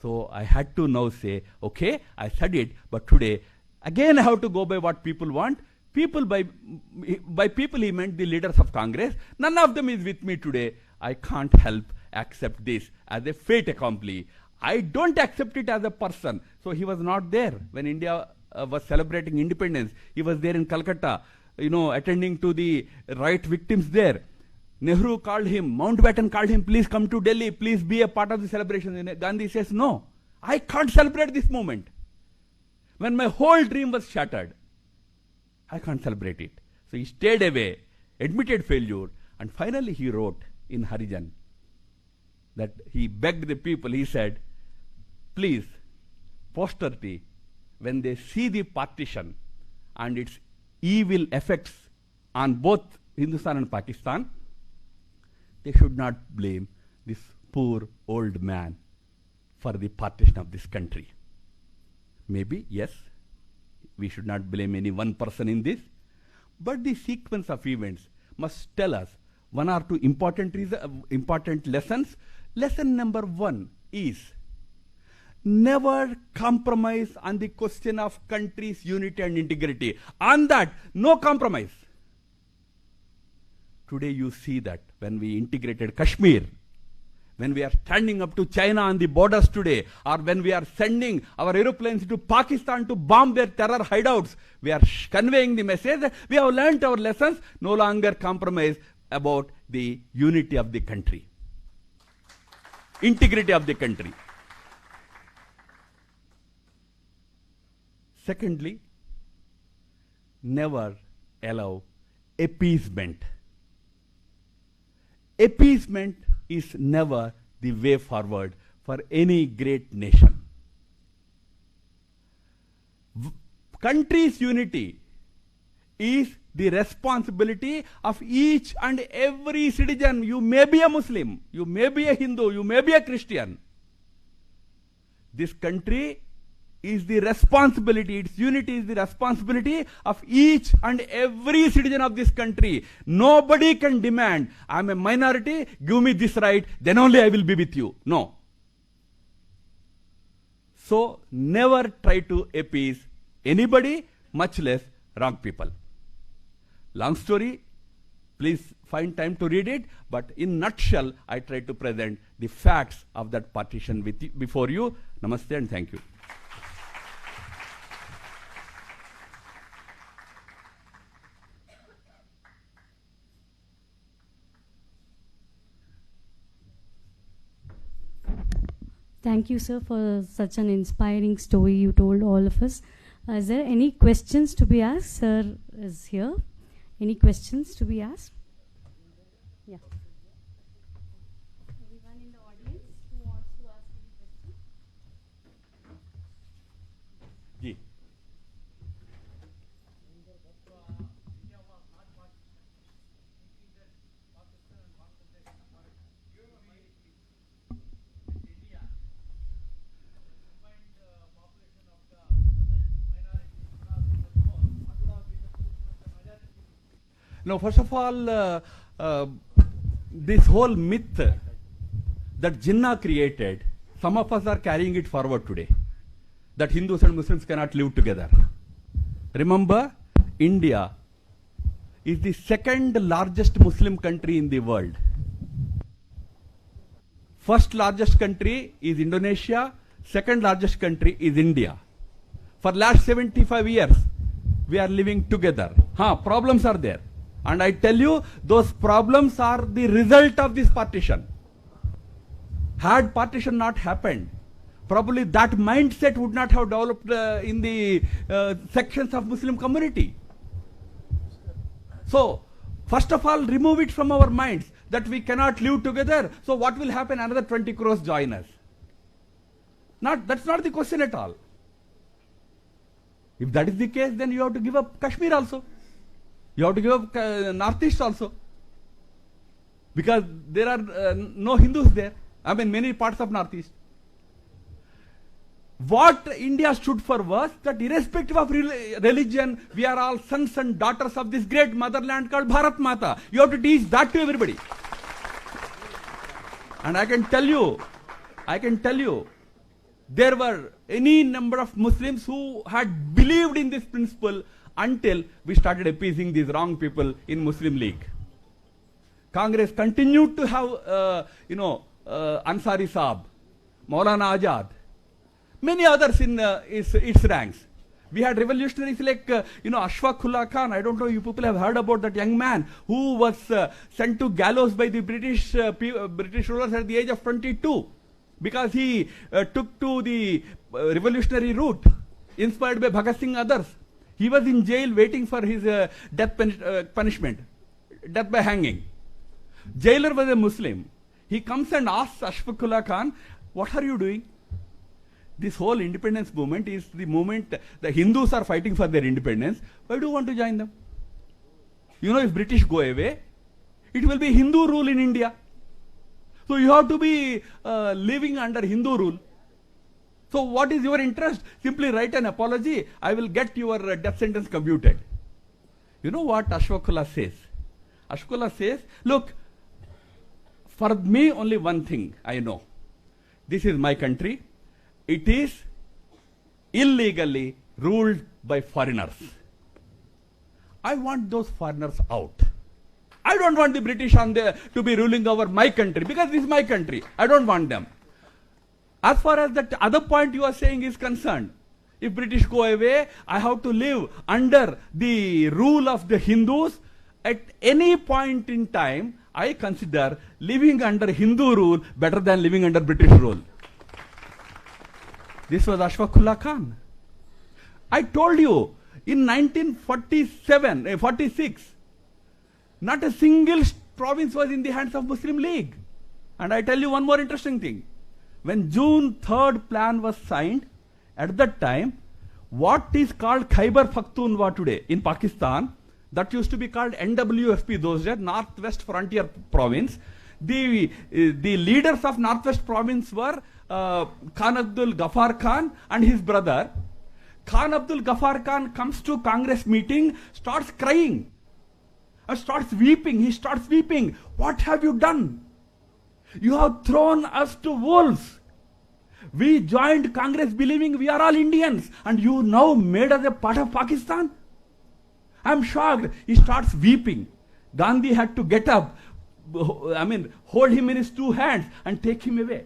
So I had to now say, okay, I said it, but today, again I have to go by what people want. People, by people he meant the leaders of Congress. None of them is with me today. I can't help accept this as a fait accompli. I don't accept it as a person. So he was not there when India was celebrating independence. He was there in Calcutta, attending to the riot victims there. Nehru called him, Mountbatten called him, "Please come to Delhi, please be a part of the celebration." And Gandhi says, "No, I can't celebrate this moment. When my whole dream was shattered, I can't celebrate it." So he stayed away, admitted failure, and finally he wrote in Harijan that he begged the people, he said, "Please, posterity, when they see the partition and its evil effects on both Hindustan and Pakistan, they should not blame this poor old man for the partition of this country." Maybe, yes, we should not blame any one person in this, but the sequence of events must tell us one or two important lessons. Lesson number one is never compromise on the question of country's unity and integrity. On that, no compromise. Today you see that when we integrated Kashmir, when we are standing up to China on the borders today, or when we are sending our aeroplanes to Pakistan to bomb their terror hideouts, we are conveying the message that we have learnt our lessons, no longer compromise about the unity of the country, integrity of the country. Secondly, never allow appeasement. Appeasement is never the way forward for any great nation. Country's unity is the responsibility of each and every citizen. You may be a Muslim, you may be a Hindu, you may be a Christian. This country is the responsibility, its unity is the responsibility of each and every citizen of this country. Nobody can demand, "I'm a minority, give me this right, then only I will be with you." No. So never try to appease anybody, much less wrong people. Long story, please find time to read it, but in nutshell, I try to present the facts of that partition before you. Namaste and thank you. Thank you, sir, for such an inspiring story you told all of us. Is there any questions to be asked? Sir is here. Any questions to be asked? Yeah. Anyone in the audience who Now, first of all, this whole myth that Jinnah created, some of us are carrying it forward today, that Hindus and Muslims cannot live together. Remember, India is the second largest Muslim country in the world. First largest country is Indonesia, second largest country is India. For last 75 years, we are living together. Problems are there. And I tell you, those problems are the result of this partition. Had partition not happened, probably that mindset would not have developed in the sections of Muslim community. So, first of all, remove it from our minds that we cannot live together. So what will happen? Another 20 crores join us. That's not the question at all. If that is the case, then you have to give up Kashmir also. You have to give up Northeast also. Because there are no Hindus there. I mean, many parts of Northeast. What India stood for was that irrespective of religion, we are all sons and daughters of this great motherland called Bharat Mata. You have to teach that to everybody. And I can tell you, there were any number of Muslims who had believed in this principle until we started appeasing these wrong people in Muslim League. Congress continued to have, Ansari Saab, Maulana Azad, many others in its ranks. We had revolutionaries like, Ashfaq Khan. I don't know if you people have heard about that young man who was sent to gallows by the British rulers at the age of 22 because he took to the revolutionary route inspired by Bhagat Singh and others. He was in jail waiting for his death punishment, death by hanging. Jailer was a Muslim. He comes and asks Ashfaq Khan, what are you doing? This whole independence movement is the movement the Hindus are fighting for their independence. Why do you want to join them? If British go away, it will be Hindu rule in India. So you have to be living under Hindu rule. So what is your interest? Simply write an apology. I will get your death sentence commuted. You know what Ashfaq says? Ashfaq says, look, for me only one thing I know. This is my country. It is illegally ruled by foreigners. I want those foreigners out. I don't want the British to be ruling over my country because this is my country. I don't want them. As far as that other point you are saying is concerned, if British go away, I have to live under the rule of the Hindus. At any point in time, I consider living under Hindu rule better than living under British rule. This was Ashfaq Khan. I told you, in 46, not a single province was in the hands of Muslim League. And I tell you one more interesting thing. When June 3rd plan was signed, at that time, what is called Khyber Pakhtunkhwa today in Pakistan, that used to be called NWFP those days, Northwest Frontier Province. The leaders of Northwest Province were Khan Abdul Ghaffar Khan and his brother. Khan Abdul Ghaffar Khan comes to Congress meeting, starts crying, and starts weeping. He starts weeping. What have you done? You have thrown us to wolves. We joined Congress believing we are all Indians, and you now made us a part of Pakistan? I'm shocked. He starts weeping. Gandhi had to get up, hold him in his two hands and take him away.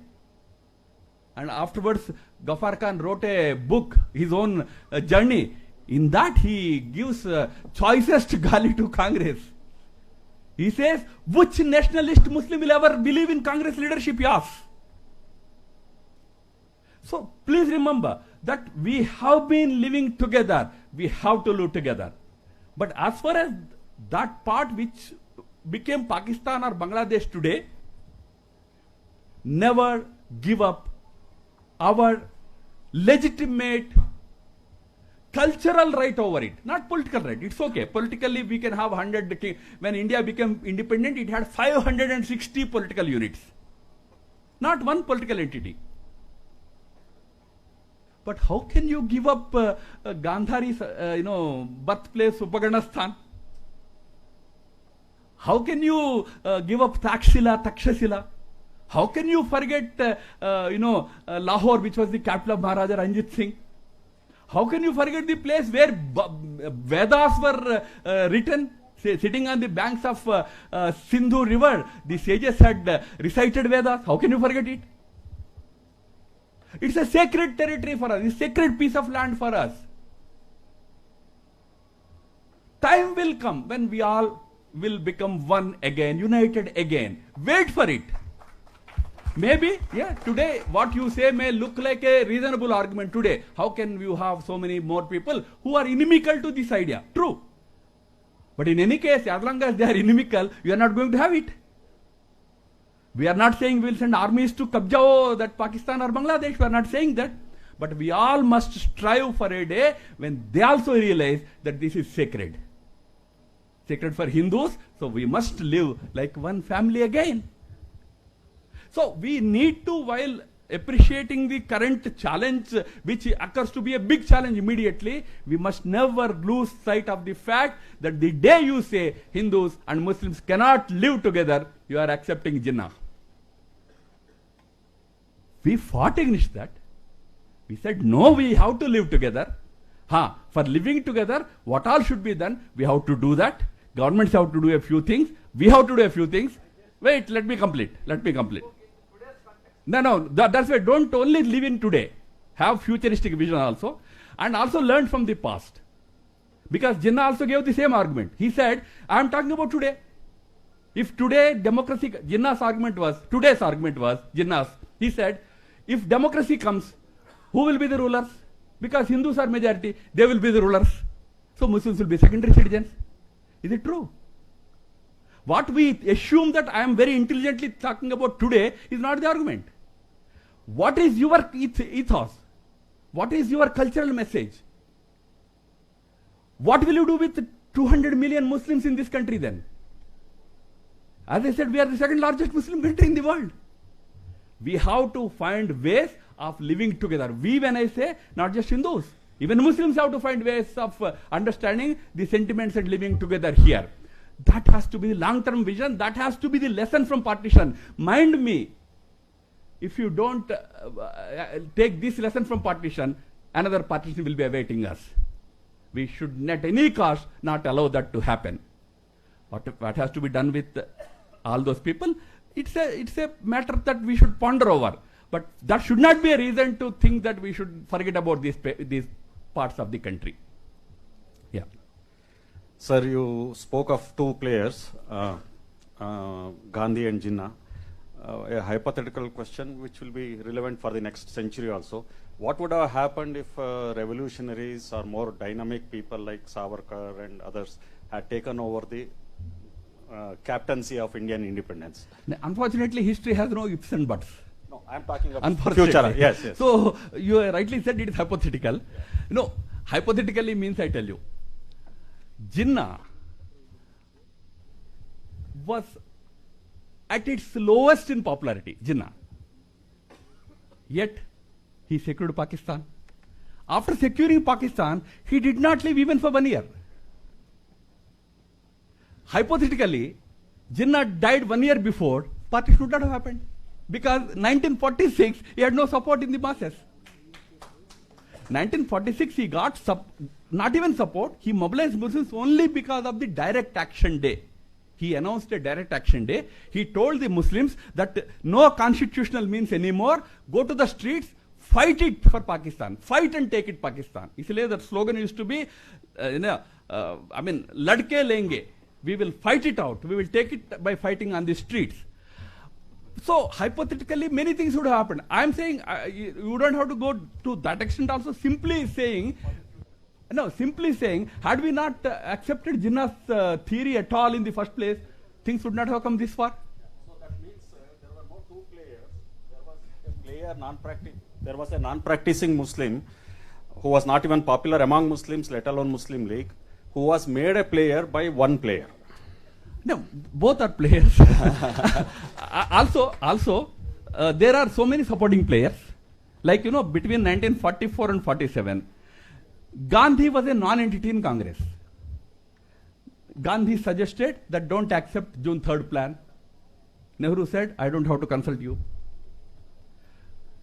And afterwards, Ghaffar Khan wrote a book, his own journey. In that, he gives choicest gali to Congress. He says, which nationalist Muslim will ever believe in Congress leadership? Yes. So, please remember that we have been living together. We have to live together. But as far as that part which became Pakistan or Bangladesh today, never give up our legitimate cultural right over it, not political right. It's okay. Politically, we can have 100. When India became independent, it had 560 political units, not one political entity. But how can you give up Gandhari's, birthplace, Upagarnasthan? How can you give up Takshila, Takshashila? How can you forget, Lahore, which was the capital of Maharaja Ranjit Singh? How can you forget the place where Vedas were written? Sitting on the banks of Sindhu river, the sages had recited Vedas. How can you forget it? It's a sacred territory for us. It's a sacred piece of land for us. Time will come when we all will become one again, united again. Wait for it. Maybe, today what you say may look like a reasonable argument today. How can you have so many more people who are inimical to this idea? True. But in any case, as long as they are inimical, you are not going to have it. We are not saying we will send armies to Kabja that Pakistan or Bangladesh. We are not saying that. But we all must strive for a day when they also realize that this is sacred. Sacred for Hindus, so we must live like one family again. So we need to, while appreciating the current challenge, which occurs to be a big challenge immediately, we must never lose sight of the fact that the day you say Hindus and Muslims cannot live together, you are accepting Jinnah. We fought against that. We said, no, we have to live together. For living together, what all should be done? We have to do that. Governments have to do a few things. We have to do a few things. Wait, let me complete. No, that's why don't only live in today. Have futuristic vision also. And also learn from the past. Because Jinnah also gave the same argument. He said, I am talking about today. If today democracy, Jinnah's argument was, Jinnah's, he said, if democracy comes, who will be the rulers? Because Hindus are majority, they will be the rulers. So Muslims will be secondary citizens. Is it true? What we assume that I am very intelligently talking about today is not the argument. What is your ethos? What is your cultural message? What will you do with 200 million Muslims in this country then? As I said, we are the second largest Muslim country in the world. We have to find ways of living together. We, when I say, not just Hindus. Even Muslims have to find ways of understanding the sentiments and living together here. That has to be the long-term vision. That has to be the lesson from partition. Mind me, if you don't take this lesson from partition, another partition will be awaiting us. We should at any cost not allow that to happen. What has to be done with all those people? It's a matter that we should ponder over. But that should not be a reason to think that we should forget about these parts of the country. Yeah. Sir, you spoke of two players, Gandhi and Jinnah. A hypothetical question which will be relevant for the next century also. What would have happened if revolutionaries or more dynamic people like Savarkar and others had taken over the captaincy of Indian independence? Unfortunately, history has no ifs and buts. No, I am talking about future. Yes. So, you rightly said it is hypothetical. No, hypothetically means I tell you. Jinnah was at its lowest in popularity, Jinnah. Yet, he secured Pakistan. After securing Pakistan, he did not live even for 1 year. Hypothetically, Jinnah died 1 year before, partition would not have happened. Because 1946, he had no support in the masses. 1946, he got not even support, he mobilized Muslims only because of the direct action day. He announced a direct action day. He told the Muslims that no constitutional means anymore, go to the streets, fight it for Pakistan, fight and take it Pakistan. Isliye that slogan used to be, ladke lenge, we will fight it out, we will take it by fighting on the streets. So, hypothetically, many things would have happened. I am saying, you don't have to go to that extent also, simply saying, had we not accepted Jinnah's theory at all in the first place, things would not have come this far. So that means there were no two players. There was a non-practicing Muslim who was not even popular among Muslims, let alone Muslim League, who was made a player by one player. No, both are players. Also, there are so many supporting players. Like, between 1944 and 47, Gandhi was a non-entity in Congress. Gandhi suggested that don't accept June 3rd plan. Nehru said, I don't have to consult you.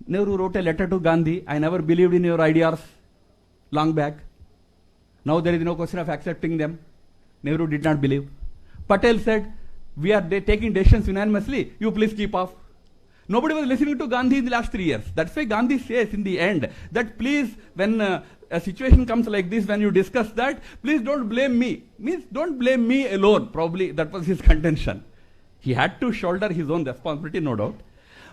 Nehru wrote a letter to Gandhi, I never believed in your ideas long back. Now there is no question of accepting them. Nehru did not believe. Patel said, we are taking decisions unanimously, you please keep off. Nobody was listening to Gandhi in the last 3 years. That's why Gandhi says in the end that please, when a situation comes like this, when you discuss that, please don't blame me. Means don't blame me alone. Probably that was his contention. He had to shoulder his own responsibility, no doubt.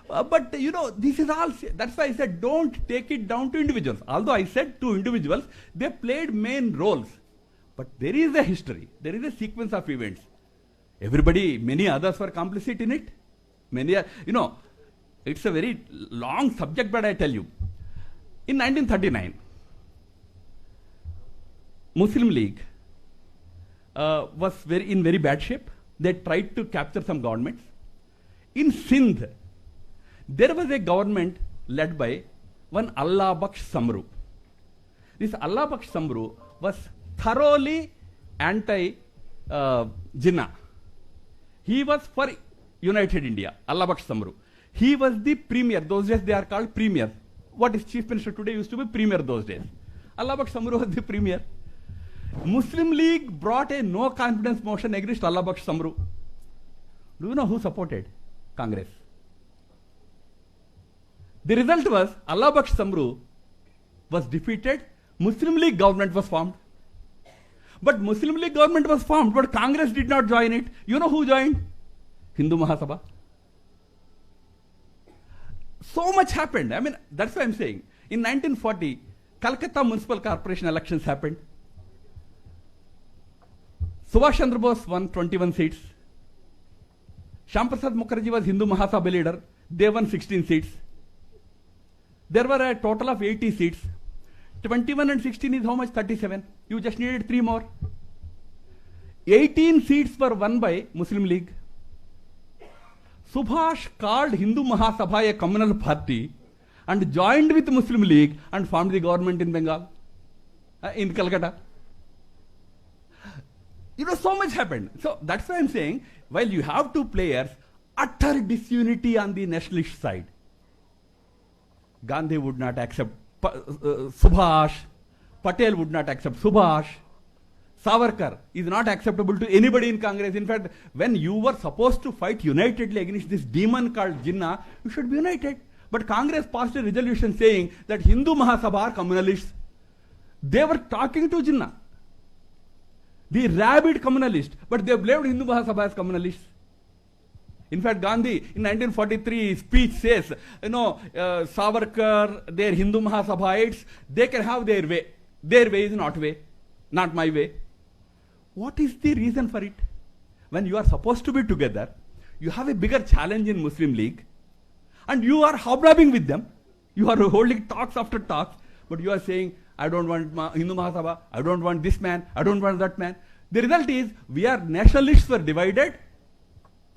But this is all, that's why I said don't take it down to individuals. Although I said to individuals, they played main roles. But there is a history, there is a sequence of events. Everybody, many others were complicit in it. Many are, it's a very long subject, but I tell you. In 1939, Muslim League was in very bad shape. They tried to capture some governments. In Sindh, there was a government led by one Allah Bakhsh Samru. This Allah Bakhsh Samru was thoroughly anti-Jinnah. He was for United India, Allah Bakhsh Samru. He was the premier. Those days they are called premier. What is chief minister today used to be premier those days. Allah Bakhsh Samru was the premier. Muslim League brought a no confidence motion against Allah Bakhsh Samru. Do you know who supported? Congress. The result was Allah Bakhsh Samru was defeated. Muslim League government was formed. But Muslim League government was formed, but Congress did not join it. You know who joined? Hindu Mahasabha. So much happened. I mean, that's why I'm saying. In 1940, Calcutta Municipal Corporation elections happened. Subhash Chandra Bose won 21 seats. Shyam Prasad Mukherjee was Hindu Mahasabha leader. They won 16 seats. There were a total of 80 seats. 21 and 16 is how much? 37. You just needed 3 more. 18 seats were won by Muslim League. Subhash called Hindu Mahasabha a communal party and joined with Muslim League and formed the government in Bengal, in Calcutta. So much happened. So that's why I'm saying, while you have 2 players, utter disunity on the nationalist side. Gandhi would not accept Subhash. Patel would not accept Subhash. Savarkar is not acceptable to anybody in Congress. In fact, when you were supposed to fight unitedly against this demon called Jinnah, you should be united. But Congress passed a resolution saying that Hindu Mahasabha are communalists. They were talking to Jinnah, the rabid communalist, but they blamed Hindu Mahasabha as communalists. In fact, Gandhi in 1943 speech says, Savarkar, their Hindu Mahasabhaites, they can have their way. Their way is not my way. What is the reason for it? When you are supposed to be together, you have a bigger challenge in Muslim League, and you are hobnobbing with them. You are holding talks after talks, but you are saying, I don't want Hindu Mahasabha, I don't want this man, I don't want that man. The result is, we are nationalists were divided,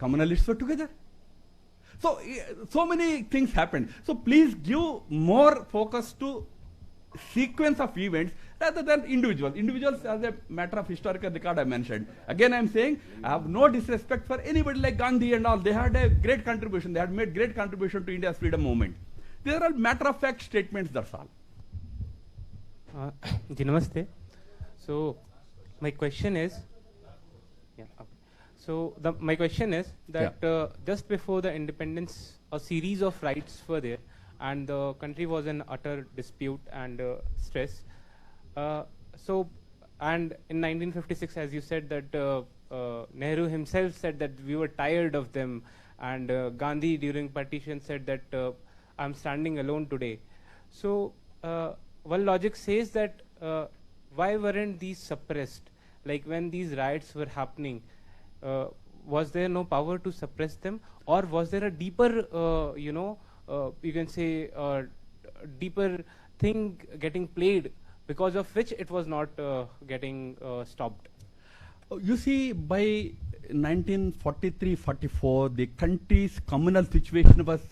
communalists were together. So many things happened. So please give more focus to sequence of events rather than individuals. Individuals as a matter of historical record I mentioned. Again I am saying, I have no disrespect for anybody like Gandhi and all. They had a great contribution. They had made great contribution to India's freedom movement. These are all matter of fact statements, that's all. Namaste. So my question is, my question is that just before the independence, a series of riots were there, and the country was in utter dispute and stress. And in 1956, as you said, that Nehru himself said that we were tired of them, and Gandhi during partition said that I'm standing alone today. So one logic says that why weren't these suppressed? Like when these riots were happening, was there no power to suppress them, or was there a deeper, you can say, deeper thing getting played because of which it was not getting stopped? You see, by 1943-44, the country's communal situation was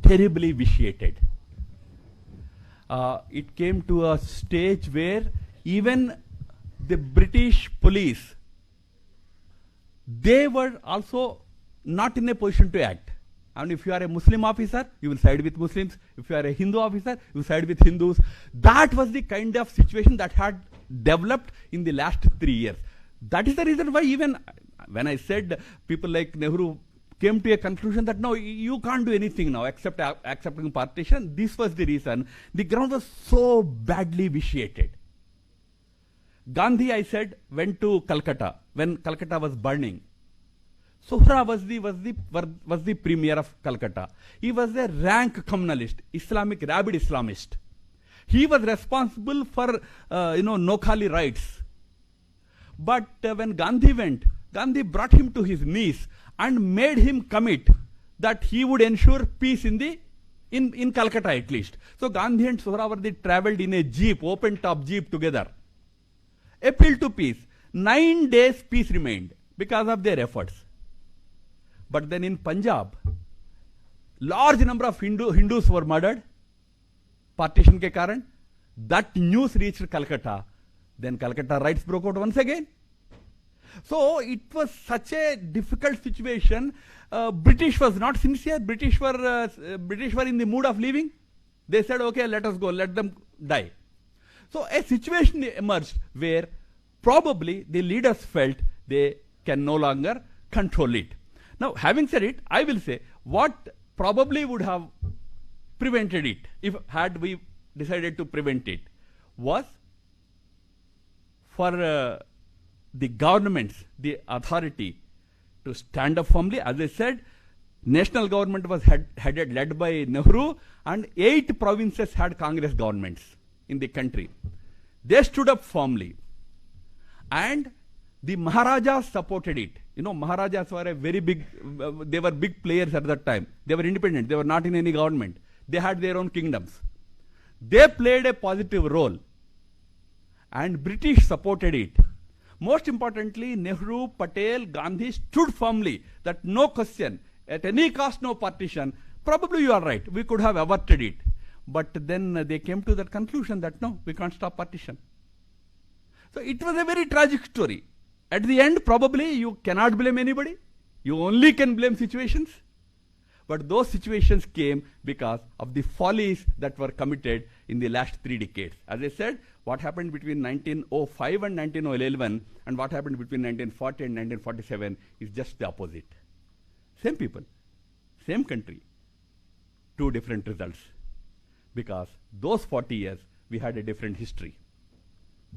terribly vitiated. It came to a stage where even the British police they were also not in a position to act. And if you are a Muslim officer, you will side with Muslims. If you are a Hindu officer, you side with Hindus. That was the kind of situation that had developed in the last 3 years. That is the reason why even when I said people like Nehru came to a conclusion that no, you can't do anything now except accepting partition. This was the reason. The ground was so badly vitiated. Gandhi, I said, went to Calcutta when Calcutta was burning. Sohra was the premier of Calcutta. He was a rank communalist, rabid Islamist. He was responsible for no-khali rights. But when Gandhi went, Gandhi brought him to his knees and made him commit that he would ensure peace in Calcutta at least. So Gandhi and Sohrawardi traveled in a jeep, open-top jeep together. Appeal to peace. 9 days peace remained because of their efforts. But then in Punjab, large number of Hindus were murdered. Partition ke karan. That news reached Calcutta. Then Calcutta riots broke out once again. So it was such a difficult situation. British was not sincere. British were in the mood of leaving. They said, okay, let us go, let them die. So a situation emerged where probably the leaders felt they can no longer control it. Now, having said it, I will say what probably would have prevented it, if had we decided to prevent it, was for the governments, the authority to stand up firmly. As I said, national government was led by Nehru, and 8 provinces had Congress governments in the country. They stood up firmly, and the Maharajas supported it. You know, Maharajas were a very big, they were big players at that time. They were independent. They were not in any government. They had their own kingdoms. They played a positive role, and British supported it. Most importantly, Nehru, Patel, Gandhi stood firmly that no question, at any cost, no partition. Probably you are right. We could have averted it. But then they came to that conclusion that no, we can't stop partition. So it was a very tragic story. At the end, probably you cannot blame anybody. You only can blame situations. But those situations came because of the follies that were committed in the last 3 decades. As I said, what happened between 1905 and 1911 and what happened between 1940 and 1947 is just the opposite. Same people, same country, 2 different results. Because those 40 years, we had a different history.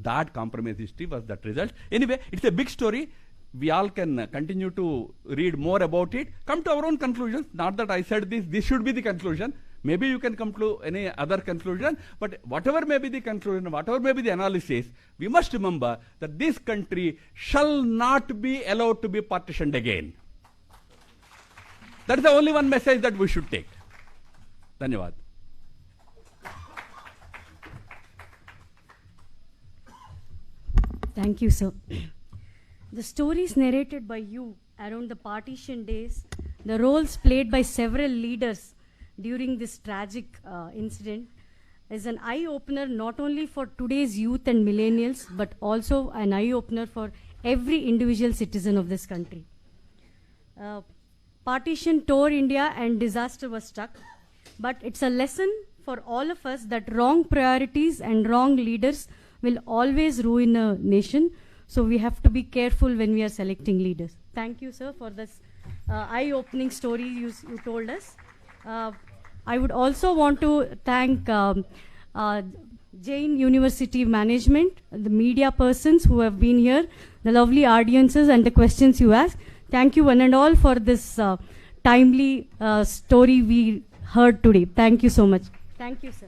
That compromise history was that result. Anyway, it's a big story. We all can continue to read more about it, come to our own conclusions. Not that I said this should be the conclusion. Maybe you can come to any other conclusion, but whatever may be the conclusion, whatever may be the analysis, we must remember that this country shall not be allowed to be partitioned again. That is the only one message that we should take. Dhanyavad. Thank you, sir. The stories narrated by you around the partition days, the roles played by several leaders during this tragic incident is an eye-opener not only for today's youth and millennials, but also an eye-opener for every individual citizen of this country. Partition tore India and disaster was struck, but it's a lesson for all of us that wrong priorities and wrong leaders will always ruin a nation. So we have to be careful when we are selecting leaders. Thank you, sir, for this eye-opening story you told us. I would also want to thank Jain University management, the media persons who have been here, the lovely audiences and the questions you asked. Thank you one and all for this timely story we heard today. Thank you so much. Thank you, sir.